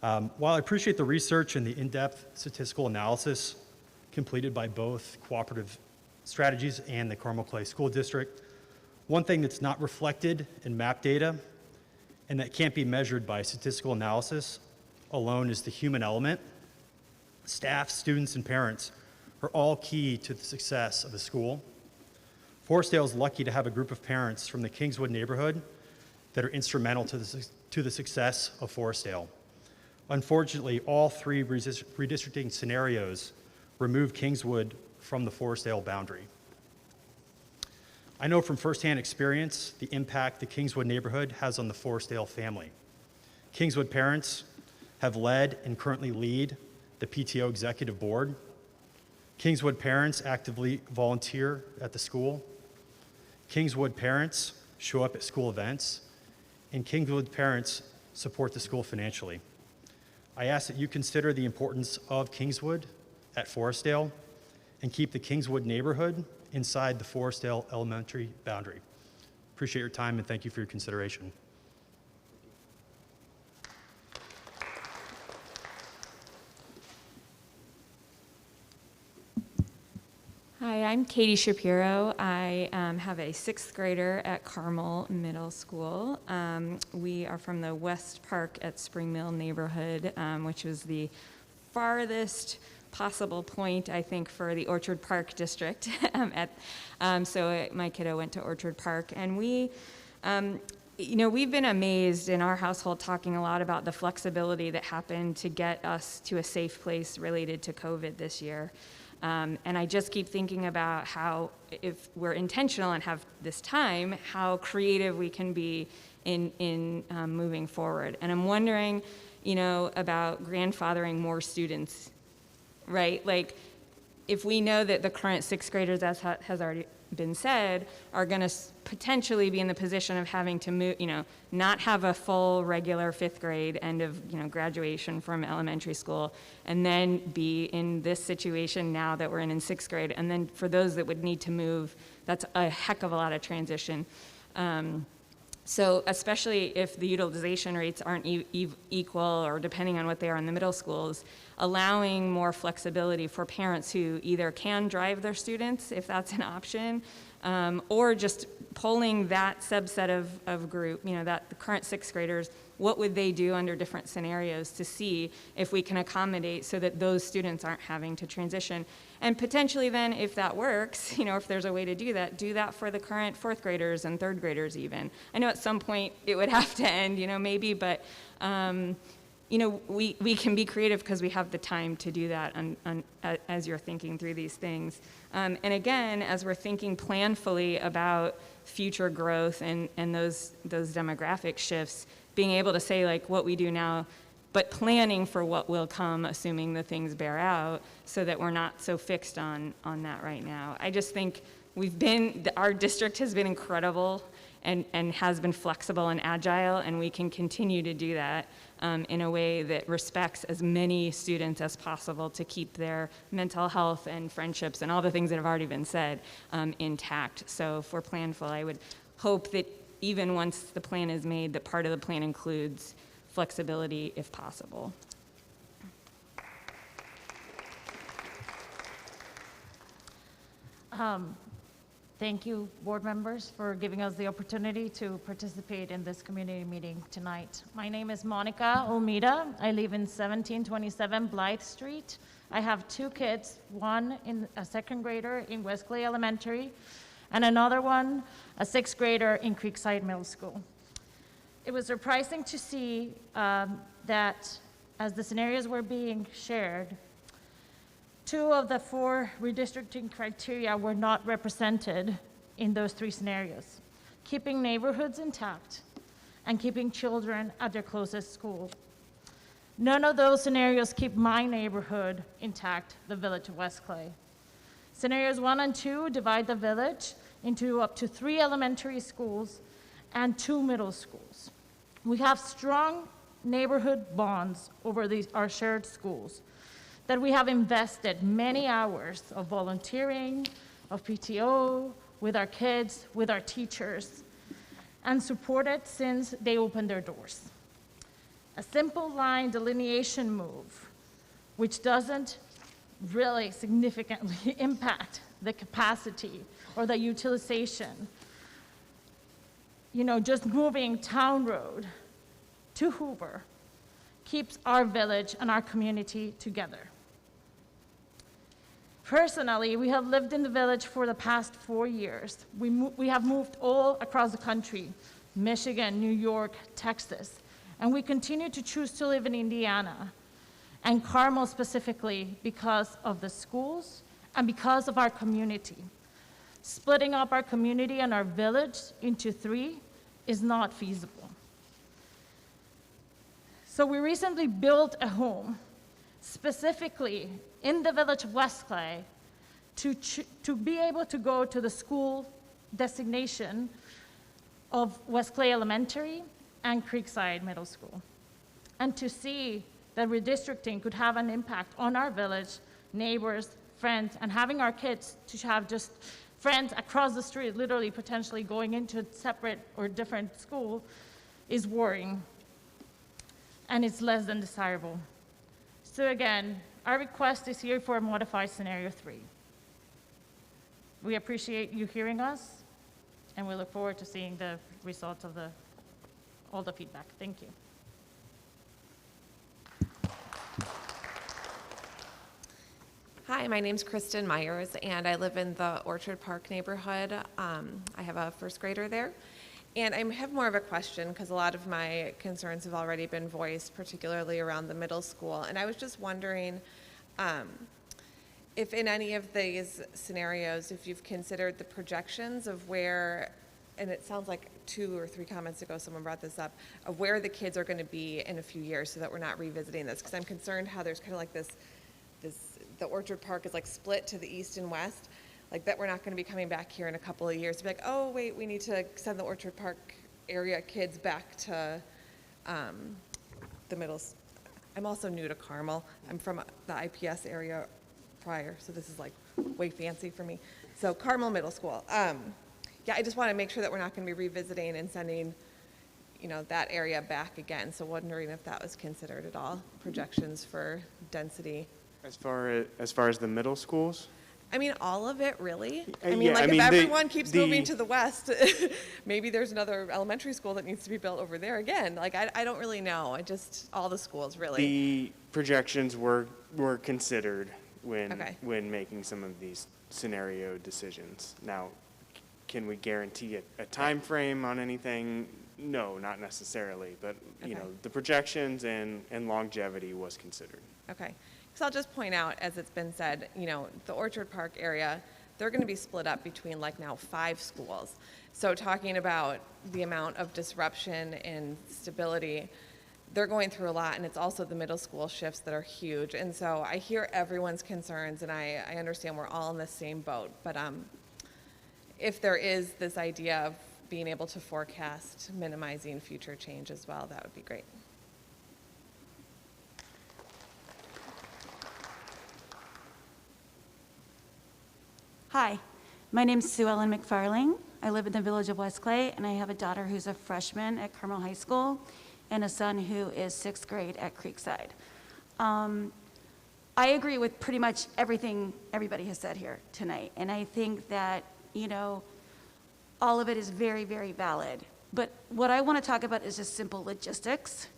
While I appreciate the research and the in-depth statistical analysis completed by both Cooperative Strategies and the Carmel Clay School District, one thing that's not reflected in map data and that can't be measured by statistical analysis alone is the human element. Staff, students, and parents are all key to the success of the school. Forestdale is lucky to have a group of parents from the Kingswood neighborhood that are instrumental to the success of Forestdale. Unfortunately, all 3 redistricting scenarios remove Kingswood from the Forestdale boundary. I know from firsthand experience the impact the Kingswood neighborhood has on the Forestdale family. Kingswood parents have led and currently lead the PTO executive board. Kingswood parents actively volunteer at the school. Kingswood parents show up at school events, and Kingswood parents support the school financially. I ask that you consider the importance of Kingswood at Forestdale and keep the Kingswood neighborhood inside the Forestdale Elementary boundary. Appreciate your time and thank you for your consideration.
Hi, I'm Katie Shapiro. I have a 6th grader at Carmel Middle School. We are from the West Park at Spring Mill neighborhood, which was the farthest possible point, I think, for the Orchard Park district. So my kiddo went to Orchard Park, and we've been amazed in our household talking a lot about the flexibility that happened to get us to a safe place related to COVID this year. And I just keep thinking about how, if we're intentional and have this time, how creative we can be in moving forward. And I'm wondering, about grandfathering more students, right? Like, if we know that the current 6th graders, as has already been said, are going to potentially be in the position of having to move, not have a full regular 5th grade end of, graduation from elementary school, and then be in this situation now that we're in 6th grade. And then for those that would need to move, that's a heck of a lot of transition. So especially if the utilization rates aren't equal, or depending on what they are in the middle schools, allowing more flexibility for parents who either can drive their students, if that's an option, or just polling that subset of group, that the current 6th graders, what would they do under different scenarios to see if we can accommodate so that those students aren't having to transition. And potentially then, if that works, if there's a way to do that for the current 4th graders and 3rd graders even. I know at some point it would have to end, maybe, but we can be creative because we have the time to do that as you're thinking through these things. And again, as we're thinking planfully about future growth and those demographic shifts, being able to say like what we do now, but planning for what will come, assuming the things bear out, so that we're not so fixed on that right now. I just think our district has been incredible and has been flexible and agile, and we can continue to do that. in a way that respects as many students as possible to keep their mental health and friendships and all the things that have already been said intact. So for Planful, I would hope that even once the plan is made, that part of the plan includes flexibility if possible.
Thank you, board members, for giving us the opportunity to participate in this community meeting tonight. My name is Monica Olmida. I live in 1727 Blythe Street. I have two kids, one in a second grader in West Clay Elementary, and another one, a sixth grader in Creekside Middle School. It was surprising to see that as the scenarios were being shared, 2 of the 4 redistricting criteria were not represented in those 3 scenarios: keeping neighborhoods intact and keeping children at their closest school. None of those scenarios keep my neighborhood intact, the village of West Clay. Scenarios 1 and 2 divide the village into up to 3 elementary schools and 2 middle schools. We have strong neighborhood bonds over our shared schools that we have invested many hours of volunteering, of PTO, with our kids, with our teachers, and supported since they opened their doors. A simple line delineation move, which doesn't really significantly impact the capacity or the utilization. Just moving Town Road to Hoover keeps our village and our community together. Personally, we have lived in the village for the past 4 years. We have moved all across the country, Michigan, New York, Texas, and we continue to choose to live in Indiana, and Carmel specifically because of the schools and because of our community. Splitting up our community and our village into 3 is not feasible. So we recently built a home specifically in the village of West Clay to be able to go to the school designation of West Clay Elementary and Creekside Middle School, and to see that redistricting could have an impact on our village, neighbors, friends, and having our kids to have just friends across the street, literally potentially going into a separate or different school, is worrying, and it's less than desirable. So again, our request is here for a modified scenario 3. We appreciate you hearing us, and we look forward to seeing the results of all the feedback. Thank you.
Hi, my name's Kristen Myers, and I live in the Orchard Park neighborhood. I have a first grader there. And I have more of a question because a lot of my concerns have already been voiced, particularly around the middle school. And I was just wondering if in any of these scenarios, if you've considered the projections of where, and it sounds like 2 or 3 comments ago someone brought this up, of where the kids are going to be in a few years so that we're not revisiting this. Because I'm concerned how there's kind of like the Orchard Park is like split to the east and west. Like that we're not going to be coming back here in a couple of years to be like, oh, wait, we need to send the Orchard Park area kids back to the middle. I'm also new to Carmel. I'm from the IPS area prior, so this is like way fancy for me. So Carmel Middle School. Yeah, I just want to make sure that we're not going to be revisiting and sending, that area back again. So wondering if that was considered at all, projections for density.
As far as the middle schools?
I mean, all of it, really?
Yeah,
if everyone keeps moving to the west, maybe there's another elementary school that needs to be built over there again. Like, I don't really know. All the schools, really.
The projections were considered when making some of these scenario decisions. Now, can we guarantee a time frame on anything? No, not necessarily. But, the projections and longevity was considered.
Okay. So I'll just point out, as it's been said, the Orchard Park area, they're going to be split up between now 5 schools. So talking about the amount of disruption and stability, they're going through a lot, and it's also the middle school shifts that are huge. And so I hear everyone's concerns, and I understand we're all in the same boat. But if there is this idea of being able to forecast minimizing future change as well, that would be great.
Hi, my name's Sue Ellen McFarling. I live in the village of West Clay, and I have a daughter who's a freshman at Carmel High School and a son who is 6th grade at Creekside. I agree with pretty much everything everybody has said here tonight, and I think that, you know, all of it is very, very valid. But what I want to talk about is just simple logistics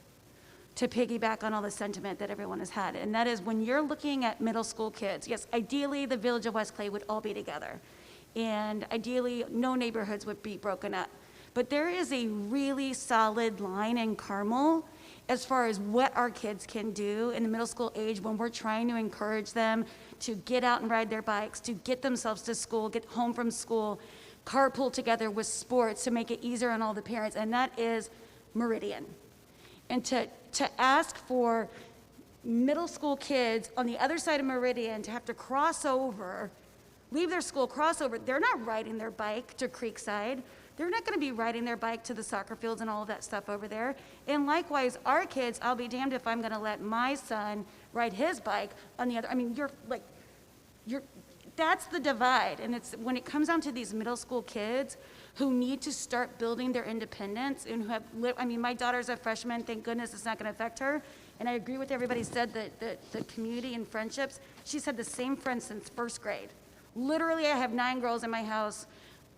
to piggyback on all the sentiment that everyone has had. And that is when you're looking at middle school kids, yes, ideally the village of West Clay would all be together. And ideally no neighborhoods would be broken up. But there is a really solid line in Carmel as far as what our kids can do in the middle school age when we're trying to encourage them to get out and ride their bikes, to get themselves to school, get home from school, carpool together with sports to make it easier on all the parents, and that is Meridian. And to ask for middle school kids on the other side of Meridian to have to cross over, leave their school, cross over, they're not riding their bike to Creekside. They're not gonna be riding their bike to the soccer fields and all of that stuff over there. And likewise, our kids, I'll be damned if I'm gonna let my son ride his bike on the other, I mean, that's the divide. And it's when it comes down to these middle school kids who need to start building their independence and who have I mean, my daughter's a freshman, thank goodness it's not gonna affect her. And I agree with everybody said that the community and friendships, she's had the same friends since 1st grade. Literally, I have 9 girls in my house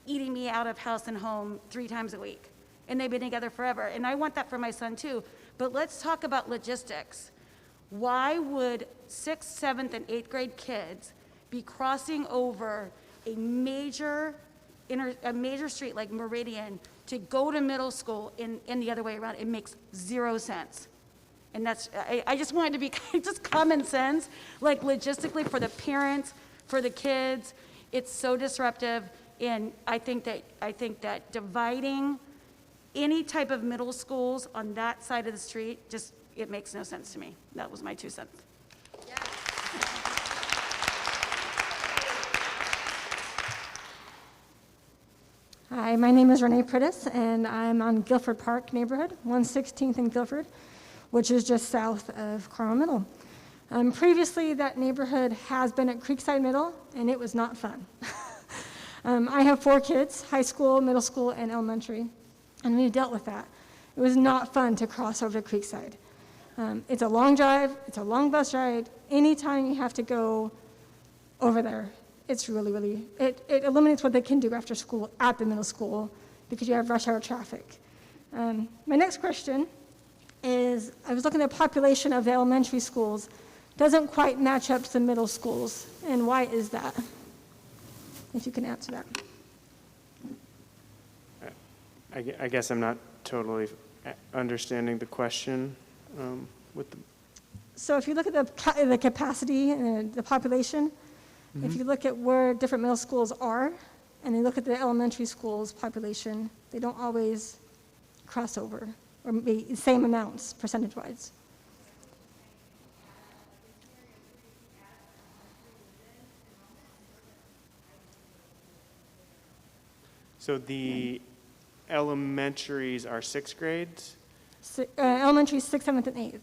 eating me out of house and home 3 times a week. And they've been together forever. And I want that for my son too. But let's talk about logistics. Why would 6th, 7th, and 8th grade kids be crossing over a major street like Meridian to go to middle school in the other way around? It makes 0 sense. And that's, I just wanted to be just common sense, like logistically for the parents, for the kids. It's so disruptive. And I think that dividing any type of middle schools on that side of the street, just, it makes no sense to me. That was my 2 cents.
Hi, my name is Renee Prittis, and I'm on Guilford Park neighborhood, 116th in Guilford, which is just south of Carmel Middle. Previously, that neighborhood has been at Creekside Middle, and it was not fun. I have 4 kids, high school, middle school, and elementary, and we've dealt with that. It was not fun to cross over to Creekside. It's a long drive, it's a long bus ride. Anytime you have to go over there, it's really, it eliminates what they can do after school at the middle school because you have rush hour traffic. My next question is, I was looking at the population of the elementary schools, doesn't quite match up to the middle schools, and why is that? If you can answer that.
I guess I'm not totally understanding the question with the.
So if you look at the capacity and the population, if you look at where different middle schools are, and you look at the elementary schools population, they don't always cross over or be the same amounts percentage-wise.
So the elementaries are 6th grades?
Elementary, 6th, 7th, and 8th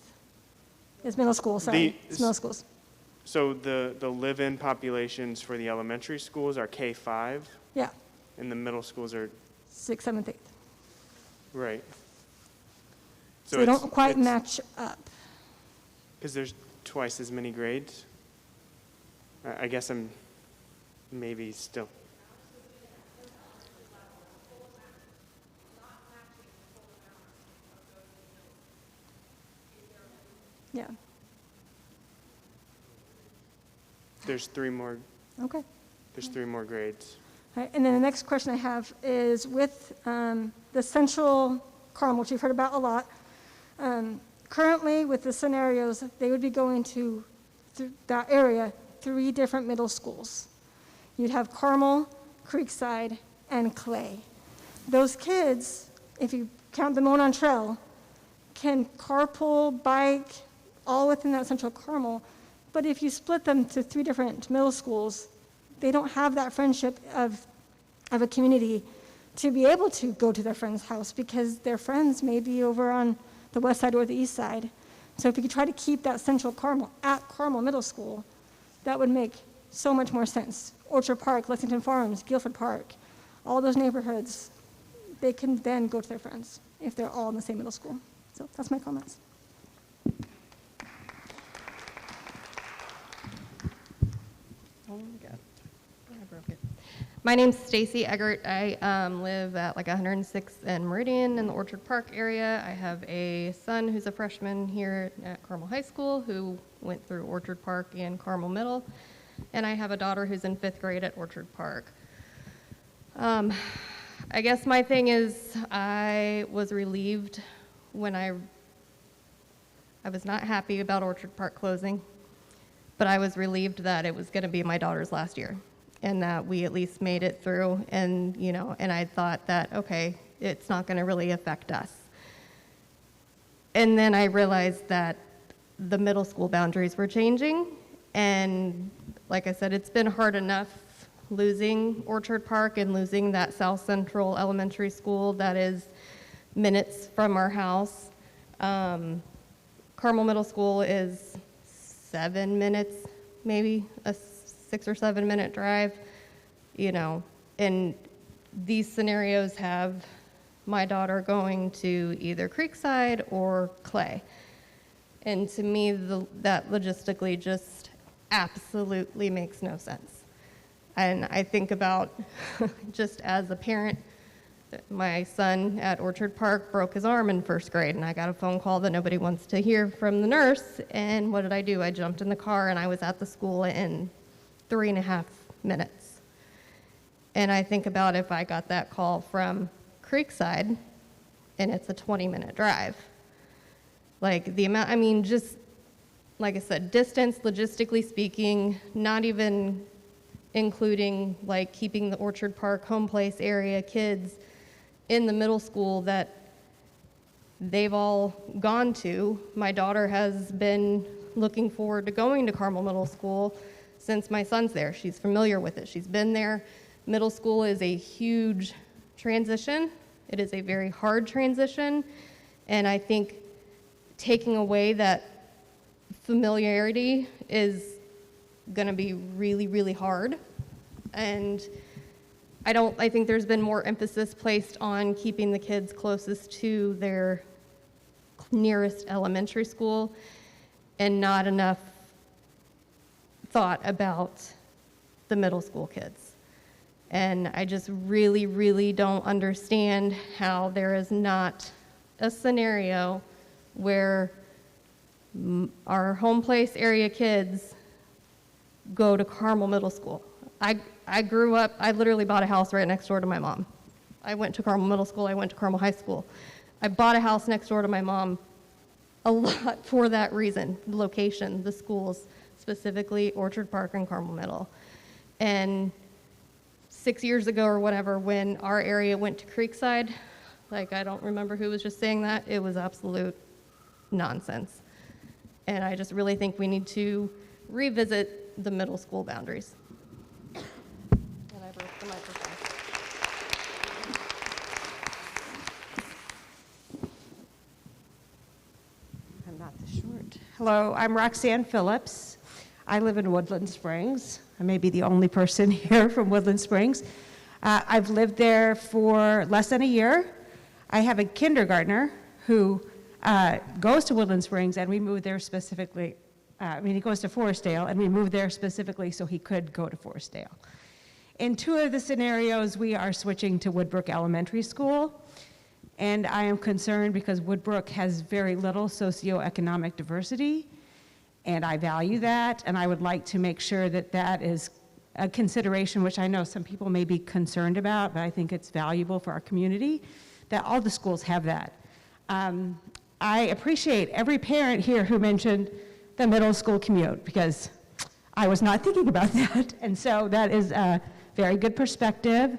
is middle school, sorry, it's middle schools.
So the live-in populations for the elementary schools are K-5?
Yeah.
And the middle schools are?
6th, 7th, 8th.
Right.
So they don't quite match up.
Because there's twice as many grades? I guess I'm maybe still.
Yeah.
There's 3 more.
Okay.
There's 3 more grades.
All right, and then the next question I have is with the central Carmel, which you've heard about a lot. Currently, with the scenarios, they would be going to that area 3 different middle schools. You'd have Carmel, Creekside, and Clay. Those kids, if you count them on trail, can carpool, bike, all within that central Carmel. But if you split them to 3 different middle schools, they don't have that friendship of a community to be able to go to their friend's house because their friends may be over on the west side or the east side. So if you could try to keep that central Carmel at Carmel Middle School, that would make so much more sense. Orchard Park, Lexington Farms, Guilford Park, all those neighborhoods, they can then go to their friends if they're all in the same middle school. So that's my comments.
Oh my God, I broke it. My name's Stacy Eggert. I live at like 106th and Meridian in the Orchard Park area. I have a son who's a freshman here at Carmel High School who went through Orchard Park and Carmel Middle. And I have a daughter who's in 5th grade at Orchard Park. I guess my thing is I was relieved when I was not happy about Orchard Park closing, but I was relieved that it was going to be my daughter's last year and that we at least made it through. And, you know, and I thought that, okay, it's not going to really affect us. And then I realized that the middle school boundaries were changing. And like I said, it's been hard enough losing Orchard Park and losing that South Central Elementary School that is minutes from our house. Carmel Middle School is 7 minutes, maybe a 6 or 7 minute drive, you know, and these scenarios have my daughter going to either Creekside or Clay. And to me, that logistically just absolutely makes no sense. And I think about, just as a parent, my son at Orchard Park broke his arm in 1st grade, and I got a phone call that nobody wants to hear from the nurse, and what did I do? I jumped in the car, and I was at the school in 3.5 minutes. And I think about if I got that call from Creekside, and it's a 20-minute drive. Like, the amount, I mean, just, like I said, distance, logistically speaking, not even including like keeping the Orchard Park home place area kids in the middle school that they've all gone to. My daughter has been looking forward to going to Carmel Middle School since my son's there. She's familiar with it. She's been there. Middle school is a huge transition. It is a very hard transition. And I think taking away that familiarity is going to be really, really hard. And I think there's been more emphasis placed on keeping the kids closest to their nearest elementary school and not enough thought about the middle school kids. And I just really, really don't understand how there is not a scenario where our home place area kids go to Carmel Middle School. I grew up, I literally bought a house right next door to my mom. I went to Carmel Middle School, I went to Carmel High School. I bought a house next door to my mom a lot for that reason, the location, the schools, specifically Orchard Park and Carmel Middle. And 6 years ago or whatever, when our area went to Creekside, like I don't remember who was just saying that, it was absolute nonsense. And I just really think we need to revisit the middle school boundaries. And I broke the microphone.
I'm not the short. Hello, I'm Roxanne Phillips. I live in Woodland Springs. I may be the only person here from Woodland Springs. I've lived there for less than a year. I have a kindergartner who goes to Woodland Springs, and we moved there specifically. He goes to Forestdale, and we moved there specifically so he could go to Forestdale. In 2 of the scenarios, we are switching to Woodbrook Elementary School, and I am concerned because Woodbrook has very little socioeconomic diversity, and I value that, and I would like to make sure that that is a consideration, which I know some people may be concerned about, but I think it's valuable for our community, that all the schools have that. I appreciate every parent here who mentioned the middle school commute, because I was not thinking about that, and so that is a very good perspective.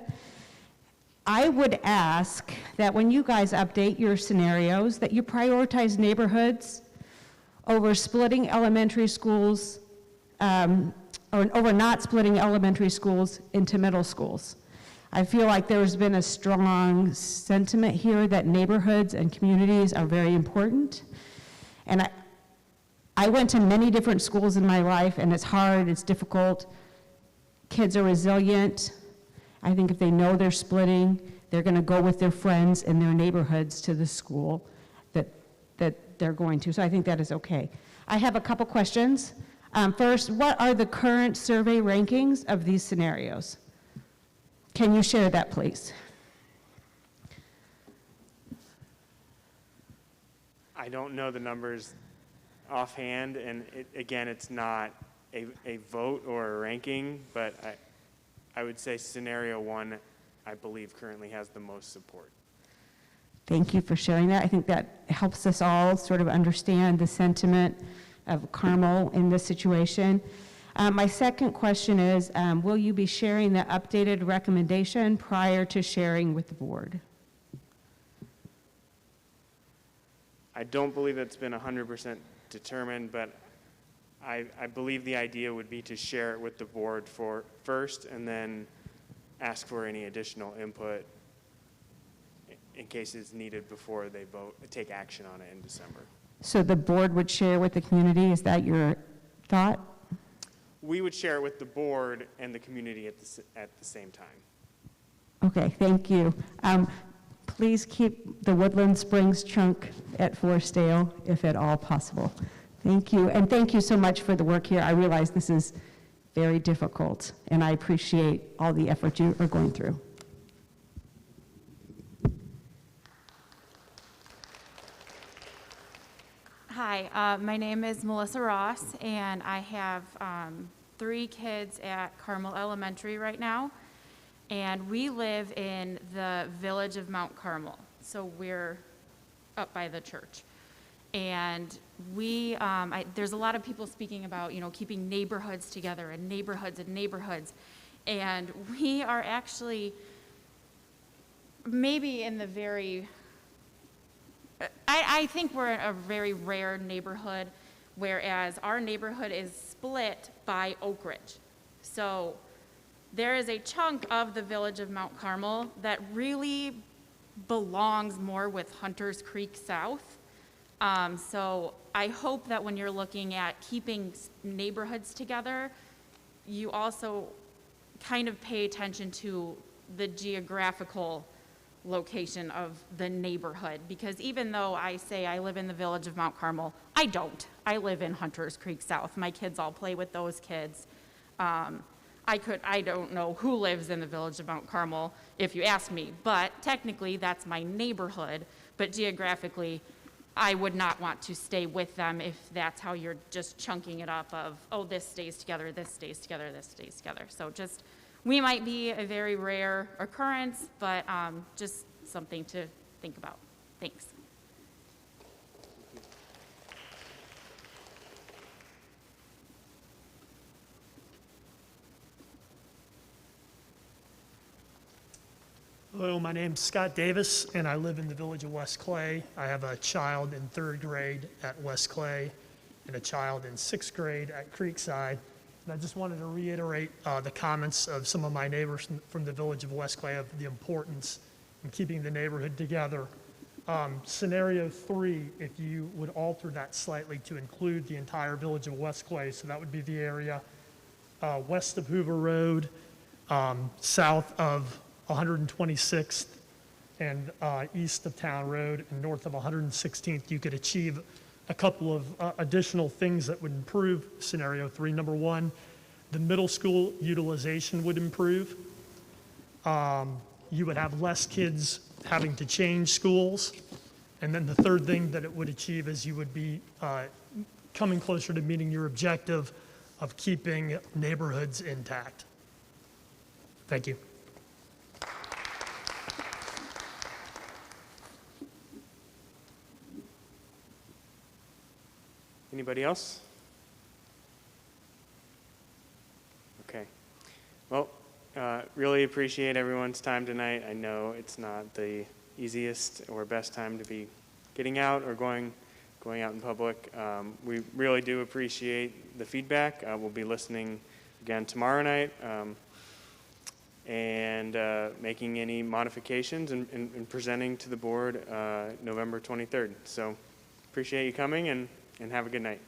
I would ask that when you guys update your scenarios, that you prioritize neighborhoods over splitting elementary schools, or over not splitting elementary schools into middle schools. I feel like there's been a strong sentiment here that neighborhoods and communities are very important. And I went to many different schools in my life, and it's hard, it's difficult kids are resilient. I think if they know they're splitting, they're going to go with their friends in their neighborhoods to the school that they're going to. So I think that is okay. I have a couple questions. First, what are the current survey rankings of these scenarios? Can you share that, please?
I don't know the numbers offhand, and again, it's not a vote or a ranking, but I would say scenario 1, I believe, currently has the most support.
Thank you for sharing that. I think that helps us all sort of understand the sentiment of Carmel in this situation. My second question is, will you be sharing the updated recommendation prior to sharing with the board?
I don't believe it's been 100% determined, but I believe the idea would be to share it with the board first and then ask for any additional input in case it's needed before they take action on it in December.
So the board would share with the community, is that your thought?
We would share it with the board and the community at the same time.
Okay, thank you. Please keep the Woodland Springs chunk at Forestdale if at all possible. Thank you, and thank you so much for the work here. I realize this is very difficult, and I appreciate all the effort you are going through.
Hi, my name is Melissa Ross, and I have 3 kids at Carmel Elementary right now, and we live in the village of Mount Carmel, so we're up by the church. And there's a lot of people speaking about, keeping neighborhoods together and neighborhoods and neighborhoods, and we are actually maybe in the very I think we're a very rare neighborhood, whereas our neighborhood is split by Oak Ridge. So there is a chunk of the village of Mount Carmel that really belongs more with Hunters Creek South. So I hope that when you're looking at keeping neighborhoods together, you also kind of pay attention to the geographical location of the neighborhood, because even though I say I live in the village of Mount Carmel, I don't. I live in Hunters Creek South. My kids all play with those kids. I don't know who lives in the village of Mount Carmel if you ask me, but technically that's my neighborhood, but geographically I would not want to stay with them if that's how you're just chunking it up of, oh, this stays together, this stays together, this stays together. So just, we might be a very rare occurrence, but just something to think about. Thanks.
Hello, my name's Scott Davis, and I live in the village of West Clay. I have a child in 3rd grade at West Clay and a child in 6th grade at Creekside. And I just wanted to reiterate the comments of some of my neighbors from the village of West Clay of the importance in keeping the neighborhood together. Scenario 3, if you would alter that slightly to include the entire village of West Clay, so that would be the area west of Hoover Road, south of 126th and east of Town Road and north of 116th, you could achieve a couple of additional things that would improve scenario 3. Number 1, the middle school utilization would improve. You would have less kids having to change schools. And then the third thing that it would achieve is you would be coming closer to meeting your objective of keeping neighborhoods intact. Thank you.
Anybody else? Okay. Well, really appreciate everyone's time tonight. I know it's not the easiest or best time to be getting out or going out in public. We really do appreciate the feedback. We'll be listening again tomorrow night and making any modifications and presenting to the board November 23rd. So appreciate you coming and have a good night.